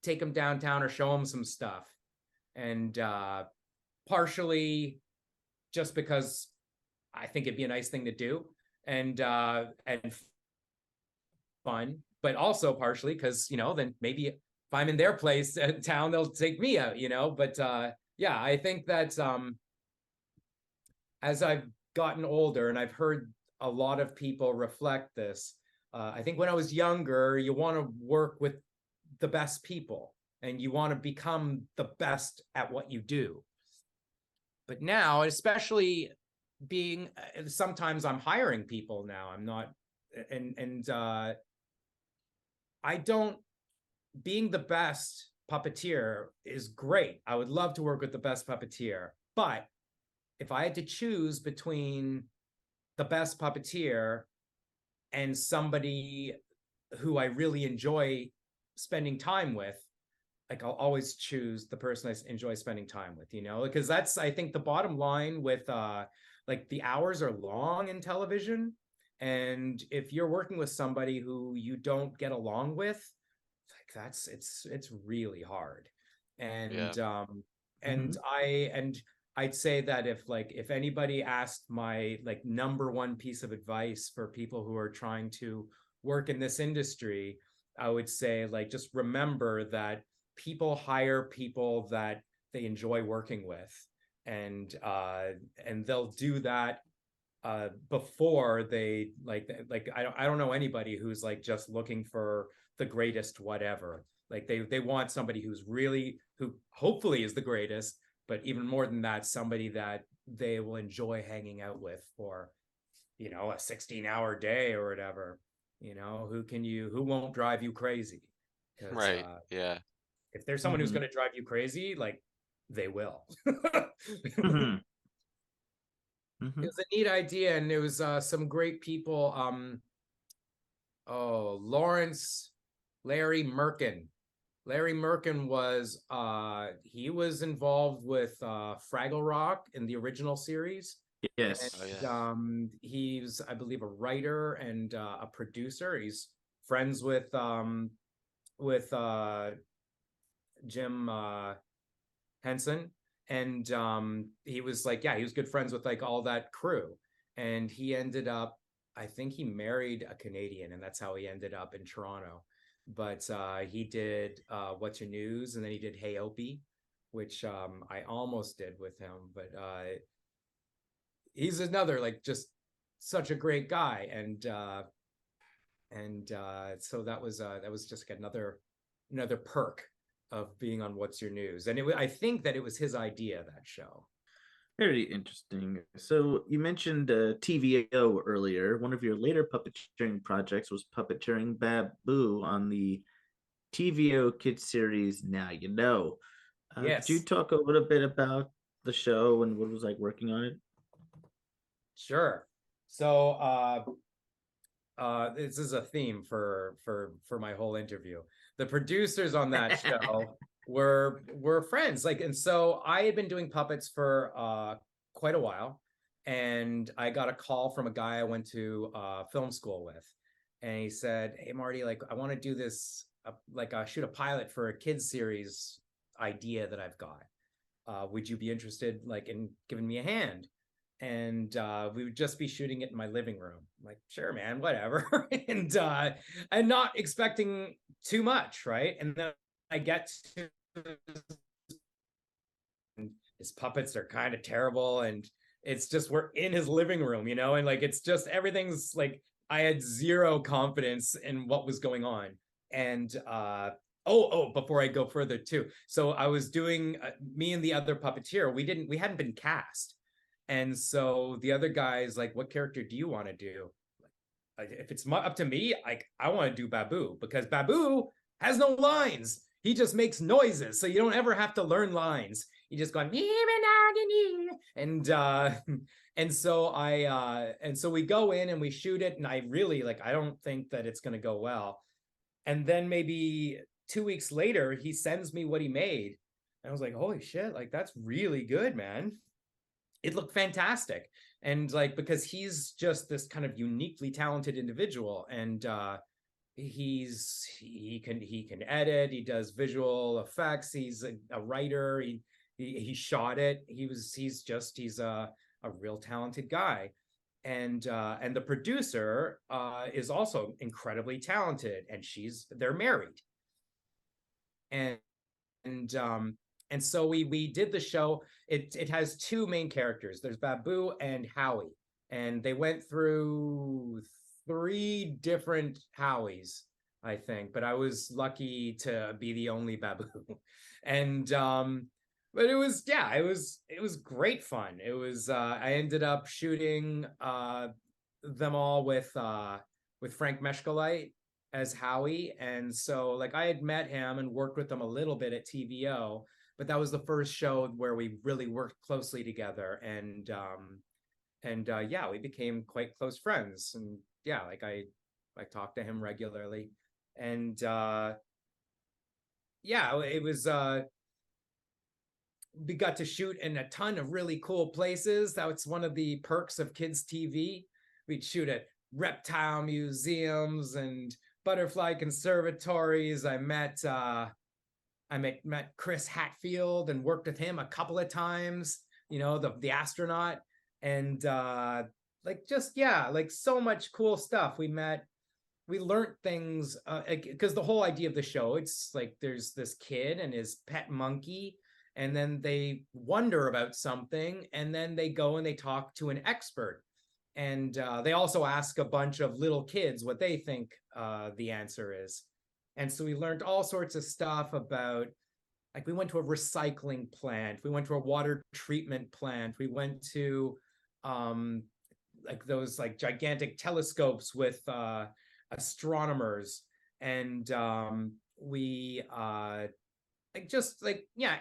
take them downtown or show them some stuff. And partially just because I think it'd be a nice thing to do and fun, but also partially because, then maybe if I'm in their place in town, they'll take me out, but yeah, I think that as I've gotten older and I've heard a lot of people reflect this, I think when I was younger, you want to work with the best people and you want to become the best at what you do. But now, especially being, sometimes I'm hiring people now. I'm not, and I don't, being the best puppeteer is great. I would love to work with the best puppeteer, but if I had to choose between the best puppeteer and somebody who I really enjoy spending time with, like I'll always choose the person I enjoy spending time with, because that's, I think, the bottom line with like the hours are long in television. And if you're working with somebody who you don't get along with, like it's really hard. And I'd say that if anybody asked my like number one piece of advice for people who are trying to work in this industry, I would say like just remember that people hire people that they enjoy working with, and they'll do that before they like I don't know anybody who's like just looking for the greatest whatever. Like they want somebody who hopefully is the greatest, but even more than that, somebody that they will enjoy hanging out with for a 16-hour day or whatever, who won't drive you crazy. Right. Yeah. If there's someone who's going to drive you crazy, like they will. Mm-hmm. It was a neat idea, and there was some great people. Larry Merkin. Larry Merkin was he was involved with Fraggle Rock in the original series. Yes. And, he's, I believe, a writer and a producer. He's friends with Jim Henson. And he was like, yeah, he was good friends with like all that crew. And he ended up, I think he married a Canadian, and that's how he ended up in Toronto. But he did What's Your News, and then he did Hey Opie, which I almost did with him. But he's another like just such a great guy, and so that was just like another perk of being on What's Your News. And I think that it was his idea, that show. Very interesting. So you mentioned TVO earlier. One of your later puppeteering projects was puppeteering Babu on the TVO kids series Now You Know. Yes. Could you talk a little bit about the show and what it was like working on it? Sure. So this is a theme for my whole interview. The producers on that show were friends. Like, and so I had been doing puppets for quite a while, and I got a call from a guy I went to film school with, and he said, "Hey Marty, like I want to do this, shoot a pilot for a kids series idea that I've got. Would you be interested, like, in giving me a hand?" And we would just be shooting it in my living room. I'm like, sure, man, whatever. And not expecting too much, right? And then I get to his puppets are kind of terrible, and it's just we're in his living room, you know, and like it's just everything's like I had zero confidence in what was going on. And before I go further too, so I was doing me and the other puppeteer, we hadn't been cast. And so the other guy's like, "What character do you want to do?" Like, if it's up to me, I want to do Babu, because Babu has no lines. He just makes noises, so you don't ever have to learn lines. You just go and so we go in and we shoot it, and I really I don't think that it's going to go well. And then maybe 2 weeks later, he sends me what he made, and I was like, "Holy shit! Like that's really good, man." It looked fantastic. And because he's just this kind of uniquely talented individual, and he can edit, he does visual effects, he's a writer, he shot it, he's a real talented guy. And the producer is also incredibly talented, and they're married. And so we did the show. It has two main characters. There's Babu and Howie, and they went through 3 different Howies, I think. But I was lucky to be the only Babu, and but it was great fun. It was I ended up shooting them all with Frank Meshkalite as Howie, and so I had met him and worked with him a little bit at TVO. But that was the first show where we really worked closely together, and we became quite close friends. And yeah, I talked to him regularly, and it was we got to shoot in a ton of really cool places. That's one of the perks of kids TV. We'd shoot at reptile museums and butterfly conservatories. I met Chris Hatfield and worked with him a couple of times, the astronaut, and so much cool stuff. We learned things because the whole idea of the show, it's there's this kid and his pet monkey, and then they wonder about something, and then they go and they talk to an expert, and they also ask a bunch of little kids what they think the answer is. And so we learned all sorts of stuff about, we went to a recycling plant, we went to a water treatment plant, we went to those gigantic telescopes with astronomers, and we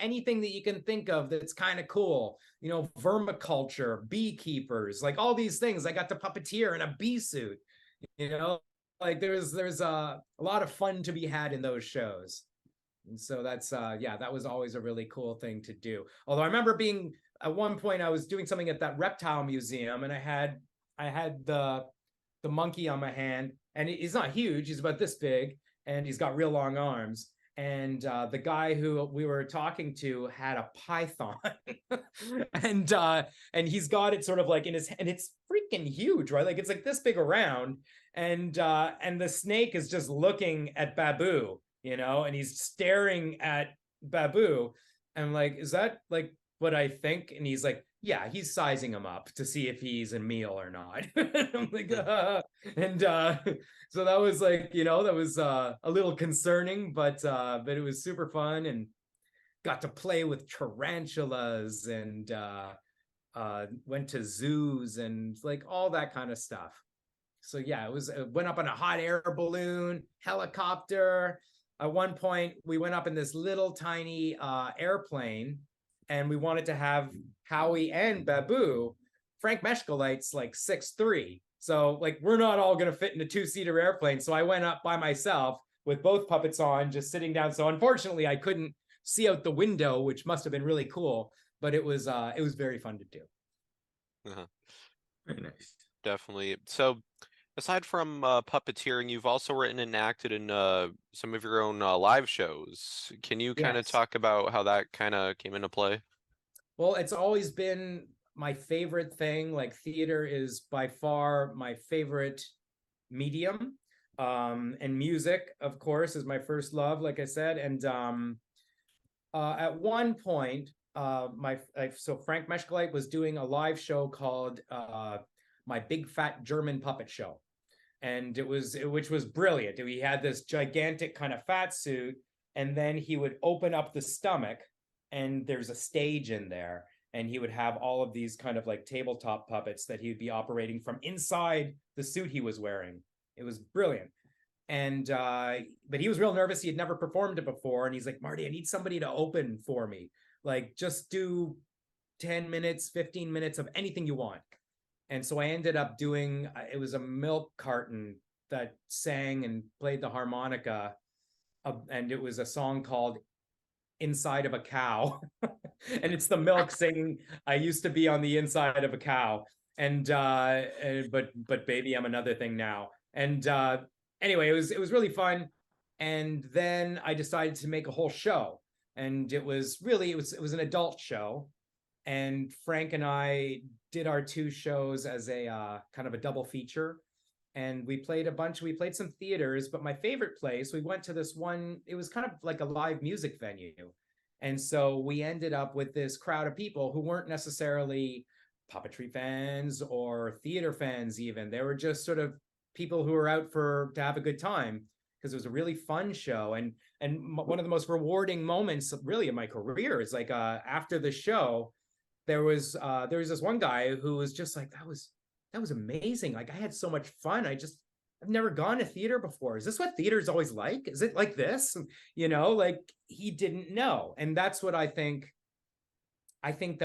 anything that you can think of that's kind of cool, vermiculture, beekeepers, all these things. I got to puppeteer in a bee suit, there's a lot of fun to be had in those shows. And so that's that was always a really cool thing to do. Although I remember being at one point, I was doing something at that reptile museum, and I had the monkey on my hand, and he's not huge, he's about this big, and he's got real long arms. And the guy who we were talking to had a python, and he's got it sort of in his, and it's freaking huge, right? It's this big around, and the snake is just looking at Babu, and he's staring at Babu. And I'm like, is that what I think? And he's like, yeah, he's sizing him up to see if he's a meal or not. I'm like, and so that was that was a little concerning, but it was super fun, and got to play with tarantulas, and went to zoos and all that kind of stuff. So yeah, it went up on a hot air balloon, helicopter. At one point, we went up in this little tiny airplane, and we wanted to have Howie and Babu. Frank Meshkalite's 6'3", So like, we're not all going to fit in a 2-seater airplane. So I went up by myself with both puppets on, just sitting down. So unfortunately, I couldn't see out the window, which must have been really cool, but it was very fun to do. Uh-huh. Very nice. Definitely. So aside from puppeteering, you've also written and acted in some of your own live shows. Can you kind of Yes. talk about how that kind of came into play? Well, it's always been my favorite thing. Like, theater is by far my favorite medium. And music, of course, is my first love, like I said. And at one point, so Frank Meshkalite was doing a live show called My Big Fat German Puppet Show. And which was brilliant. He had this gigantic kind of fat suit, and then he would open up the stomach, and there's a stage in there, and he would have all of these kind of like tabletop puppets that he would be operating from inside the suit he was wearing. It was brilliant. And but he was real nervous. He had never performed it before, and he's like, Marty, I need somebody to open for me. Like, just do 10 minutes, 15 minutes of anything you want. And so I ended up doing, it was a milk carton that sang and played the harmonica. And it was a song called Inside of a Cow. And it's the milk singing, I used to be on the inside of a cow. And, but baby, I'm another thing now. And anyway, it was really fun. And then I decided to make a whole show. And it was an adult show. And Frank and I did our 2 shows as a kind of a double feature. And we played some theaters, but my favorite place, we went to this one, it was kind of like a live music venue. And so we ended up with this crowd of people who weren't necessarily puppetry fans or theater fans even. They were just sort of people who were out to have a good time, because it was a really fun show. And one of the most rewarding moments really in my career is like after the show, there was this one guy who was just like, that was amazing. Like, I had so much fun. I've never gone to theater before. Is this what theater's always like? Is it like this? Like, he didn't know. And that's what I think that I think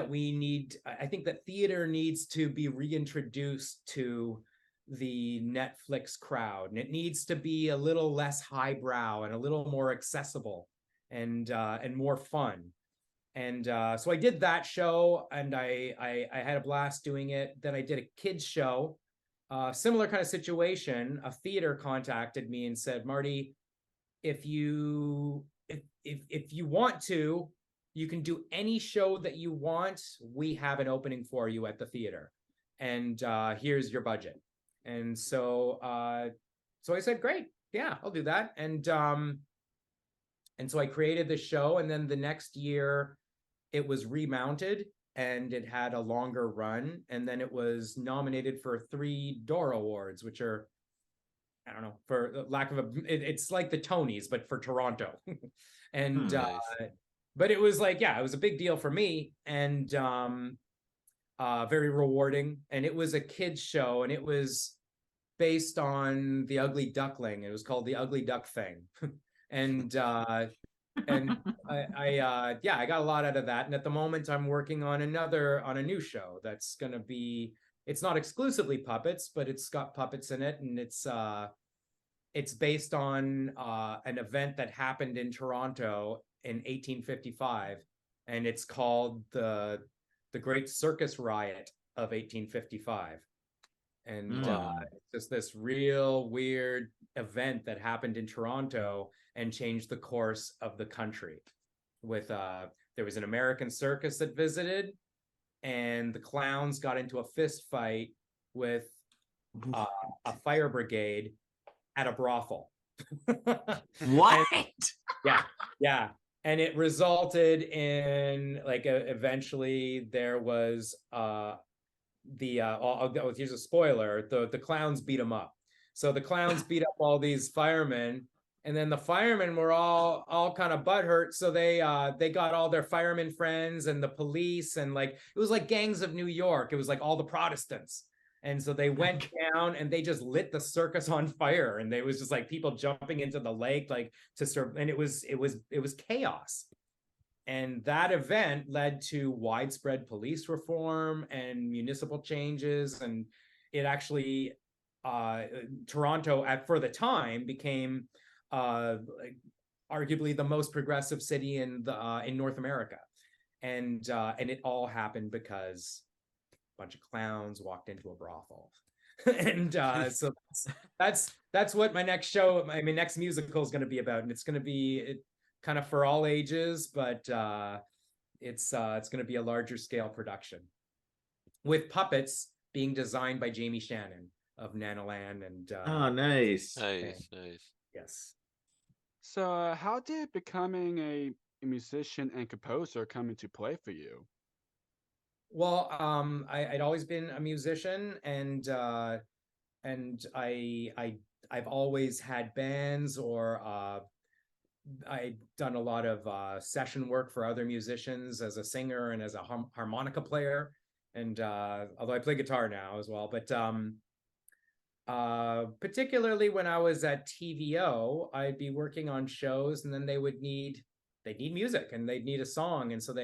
that theater needs to be reintroduced to the Netflix crowd, and it needs to be a little less highbrow and a little more accessible and more fun. And so I did that show, and I had a blast doing it. Then I did a kids show, similar kind of situation. A theater contacted me and said, Marty, if you want to, you can do any show that you want. We have an opening for you at the theater, and here's your budget. And so I said, great, yeah, I'll do that. And so I created the show, and then the next year it was remounted and it had a longer run. And then it was nominated for 3 Dora Awards, which are, I don't know, for lack of it's like the Tonys, but for Toronto. And, Nice. but it was like, yeah, it was a big deal for me, and very rewarding. And it was a kid's show, and it was based on The Ugly Duckling. It was called The Ugly Duck Thing. And I got a lot out of that. And at the moment, I'm working on a new show that's going to be, it's not exclusively puppets, but it's got puppets in it. And it's based on an event that happened in Toronto in 1855. And it's called the Great Circus Riot of 1855. And it's just this real weird event that happened in Toronto and changed the course of the country. With there was an American circus that visited, and the clowns got into a fist fight with a fire brigade at a brothel. What? Yeah. And it resulted in, like, eventually there was here's a spoiler, the clowns beat them up. So the clowns beat up all these firemen, and then the firemen were all kind of butthurt. So they got all their firemen friends and the police, and like, it was like Gangs of New York. It was like all the Protestants. And so they went down and they just lit the circus on fire. And there was just like people jumping into the lake, like, to serve. And it was chaos. And that event led to widespread police reform and municipal changes. And it actually Toronto for the time became arguably the most progressive city in North America, and it all happened because a bunch of clowns walked into a brothel. And so that's what my next show, my next musical is going to be about, and it's going to be kind of for all ages, but it's going to be a larger scale production with puppets being designed by Jamie Shannon of Nanoland. And Oh, nice. Nice. yes. So, how did becoming a musician and composer come into play for you? Well, I'd always been a musician, and I've always had bands, or I'd done a lot of session work for other musicians as a singer and as a harmonica player, and although I play guitar now as well, but particularly when I was at TVO, I'd be working on shows, and then they'd need music, and they'd need a song, and so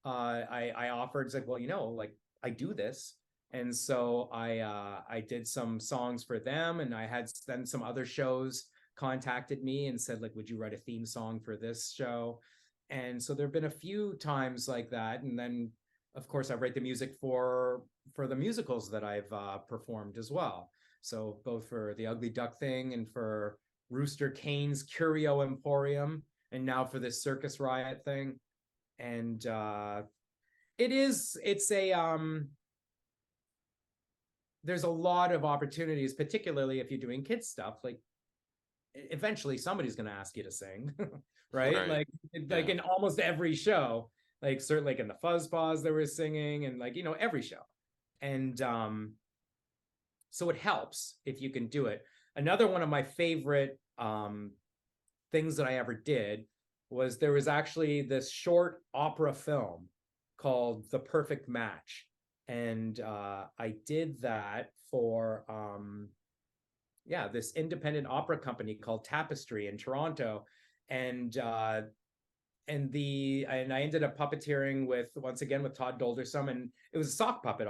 I offered, it's like, well, like, I do this. And so I did some songs for them, and I had then some other shows contacted me and said, like, would you write a theme song for this show? And so there've been a few times like that. And then, of course, I write the music for the musicals that I've performed as well. So both for The Ugly Duck Thing and for Rooster Kane's Curio Emporium, and now for this Circus Riot thing. And there's a lot of opportunities, particularly if you're doing kids stuff. Like, eventually somebody's going to ask you to sing, right? Like in almost every show, like certainly like in the Fuzzpaws there was singing, and like, every show. And so it helps if you can do it. Another one of my favorite things that I ever did was, there was actually this short opera film called The Perfect Match. And I did that for this independent opera company called Tapestry in Toronto. And I ended up puppeteering once again with Todd Doldersom, and it was a sock puppet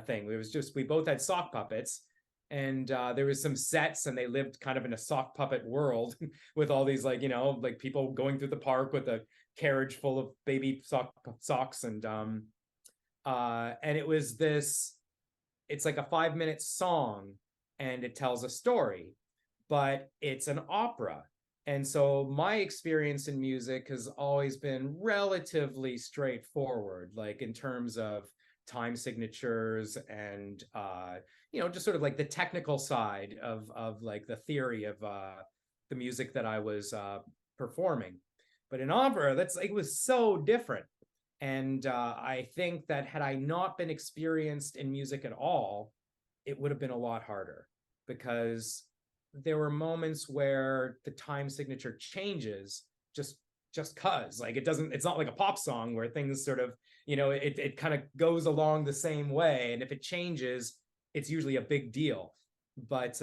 thing. It was just, we both had sock puppets, and there was some sets, and they lived kind of in a sock puppet world with all these, like, like people going through the park with a carriage full of baby socks. And it was it's like a 5-minute song, and it tells a story, but it's an opera. And so my experience in music has always been relatively straightforward, like in terms of time signatures and just sort of like the technical side of like the theory of the music that I was performing. But in opera, it was so different. And I think that had I not been experienced in music at all, it would have been a lot harder, because there were moments where the time signature changes just cause, like, it's not like a pop song where things sort of, it kind of goes along the same way. And if it changes, it's usually a big deal. But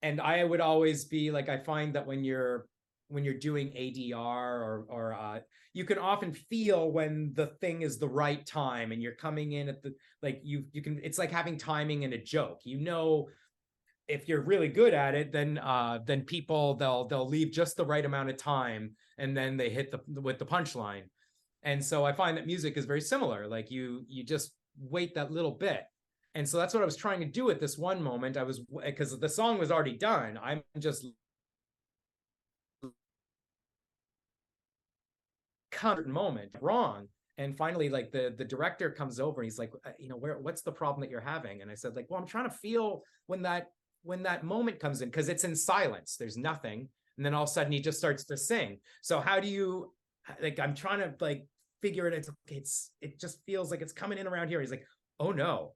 and I would always be like, I find that when you're doing ADR or you can often feel when the thing is the right time, and you're coming in at the, like, you can, it's like having timing in a joke. If you're really good at it, then people, they'll leave just the right amount of time, and then they hit with the punchline. And so I find that music is very similar. Like, you just wait that little bit. And so that's what I was trying to do at this one moment. Because the song was already done. I'm just moment wrong. And finally, like, the director comes over, and he's like, what's the problem that you're having? And I said, like, well, I'm trying to feel when that moment comes in, because it's in silence, there's nothing, and then all of a sudden he just starts to sing. So how do you, like, I'm trying to like figure it out. It just feels like it's coming in around here. He's like, oh no,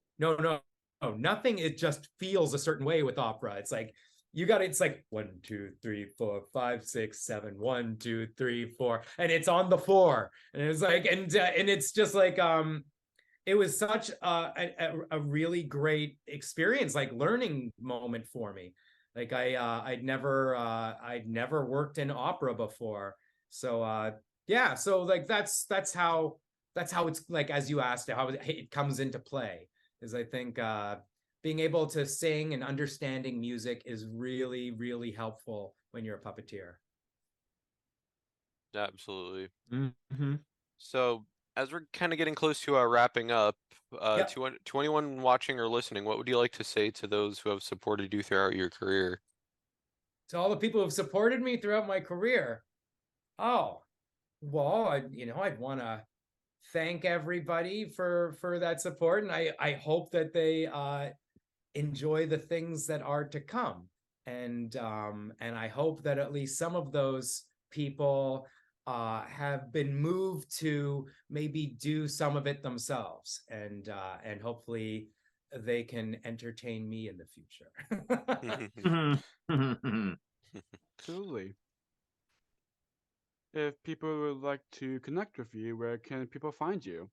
nothing. It just feels a certain way with opera. It's like, it's like 1 2 3 4 5 6 7 1 2 3 4, and it's on the 4, and it's like, and it's just like, it was such a really great experience, like learning moment for me. Like, I'd never worked in opera before. So so like that's how it's, like, as you asked, how it comes into play, is I think being able to sing and understanding music is really, really helpful when you're a puppeteer. Absolutely. Mm-hmm. So, as we're kind of getting close to wrapping up, Yep. to anyone watching or listening, what would you like to say to those who have supported you throughout your career? To all the people who've supported me throughout my career. Oh, well, I'd want to thank everybody for that support, and I hope that they enjoy the things that are to come, and I hope that at least some of those people have been moved to maybe do some of it themselves, and hopefully they can entertain me in the future. Absolutely. If people would like to connect with you, where can people find you?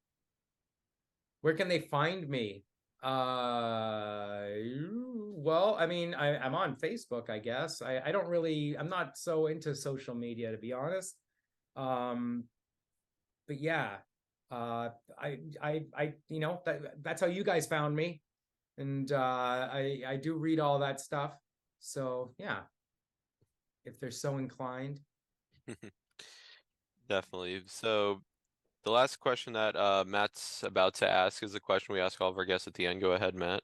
Where can they find me? Well, I mean, I'm on Facebook, I guess. I'm not so into social media, to be honest. But yeah, that's how you guys found me. And I do read all that stuff. So yeah, if they're so inclined. Definitely. So, the last question that Matt's about to ask is the question we ask all of our guests at the end. Go ahead, Matt.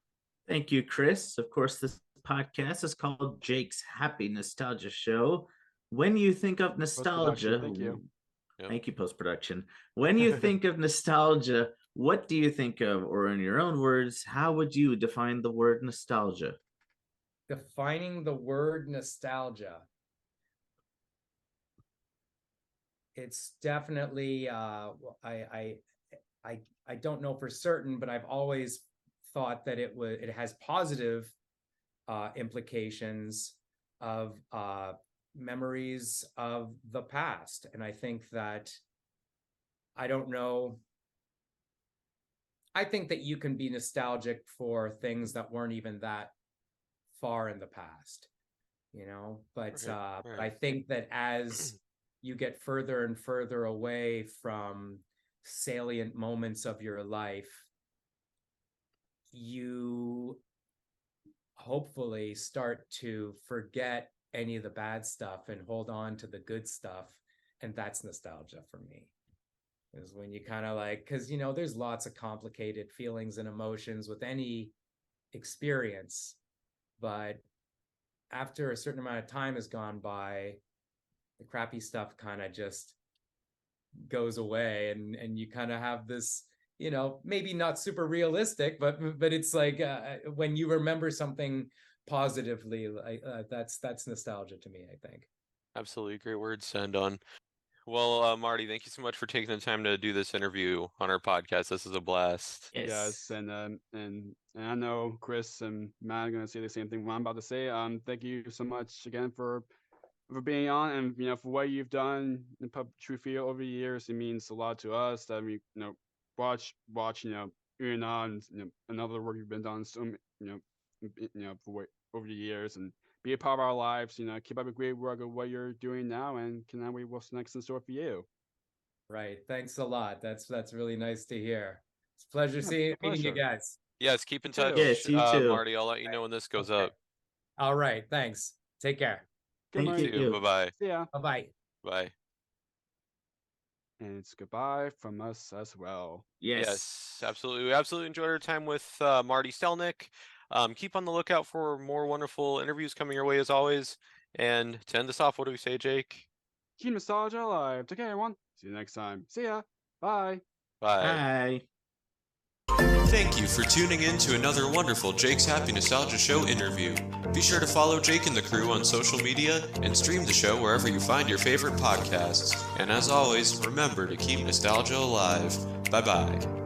Thank you, Chris. Of course, this podcast is called Jake's Happy Nostalgia Show. When you think of nostalgia, Thank you. Yep. Thank you, post-production. When you think of nostalgia, what do you think of? Or in your own words, how would you define the word nostalgia? Defining the word nostalgia. It's definitely I don't know for certain, but I've always thought that it has positive implications of memories of the past. And I think that I think that you can be nostalgic for things that weren't even that far in the past, but Right. I think that as you get further and further away from salient moments of your life, you hopefully start to forget any of the bad stuff and hold on to the good stuff. And that's nostalgia for me, is when you kind of because there's lots of complicated feelings and emotions with any experience, but after a certain amount of time has gone by, the crappy stuff kind of just goes away, and you kind of have this, maybe not super realistic, but it's like when you remember something positively, that's nostalgia to me, I think. Absolutely. Great words to end on. Well, Marty, thank you so much for taking the time to do this interview on our podcast. This is a blast. Yes, and I know Chris and Matt are gonna say the same thing what I'm about to say. Thank you so much again for being on, and for what you've done in puppetry field over the years. It means a lot to us that we watch and another work you've been done so for over the years, and be a part of our lives. Keep up a great work of what you're doing now, and cannot wait what's next in store for you. Right. Thanks a lot. That's really nice to hear. It's a pleasure meeting you pleasure. guys. Yes, keep in touch. Yes, you too. Marty, I'll let you know when this goes up. All right. Thanks. Take care. Good Thank night. you. Bye-bye. See ya. Bye-bye. Bye. And it's goodbye from us as well. Yes, absolutely. We absolutely enjoyed our time with Marty Stelnick. Keep on the lookout for more wonderful interviews coming your way as always. And to end this off, what do we say, Jake? Keep nostalgia alive. Take care, everyone. See you next time. See ya. Bye. Bye. Bye. Thank you for tuning in to another wonderful Jake's Happy Nostalgia Show interview. Be sure to follow Jake and the crew on social media and stream the show wherever you find your favorite podcasts. And as always, remember to keep nostalgia alive. Bye-bye.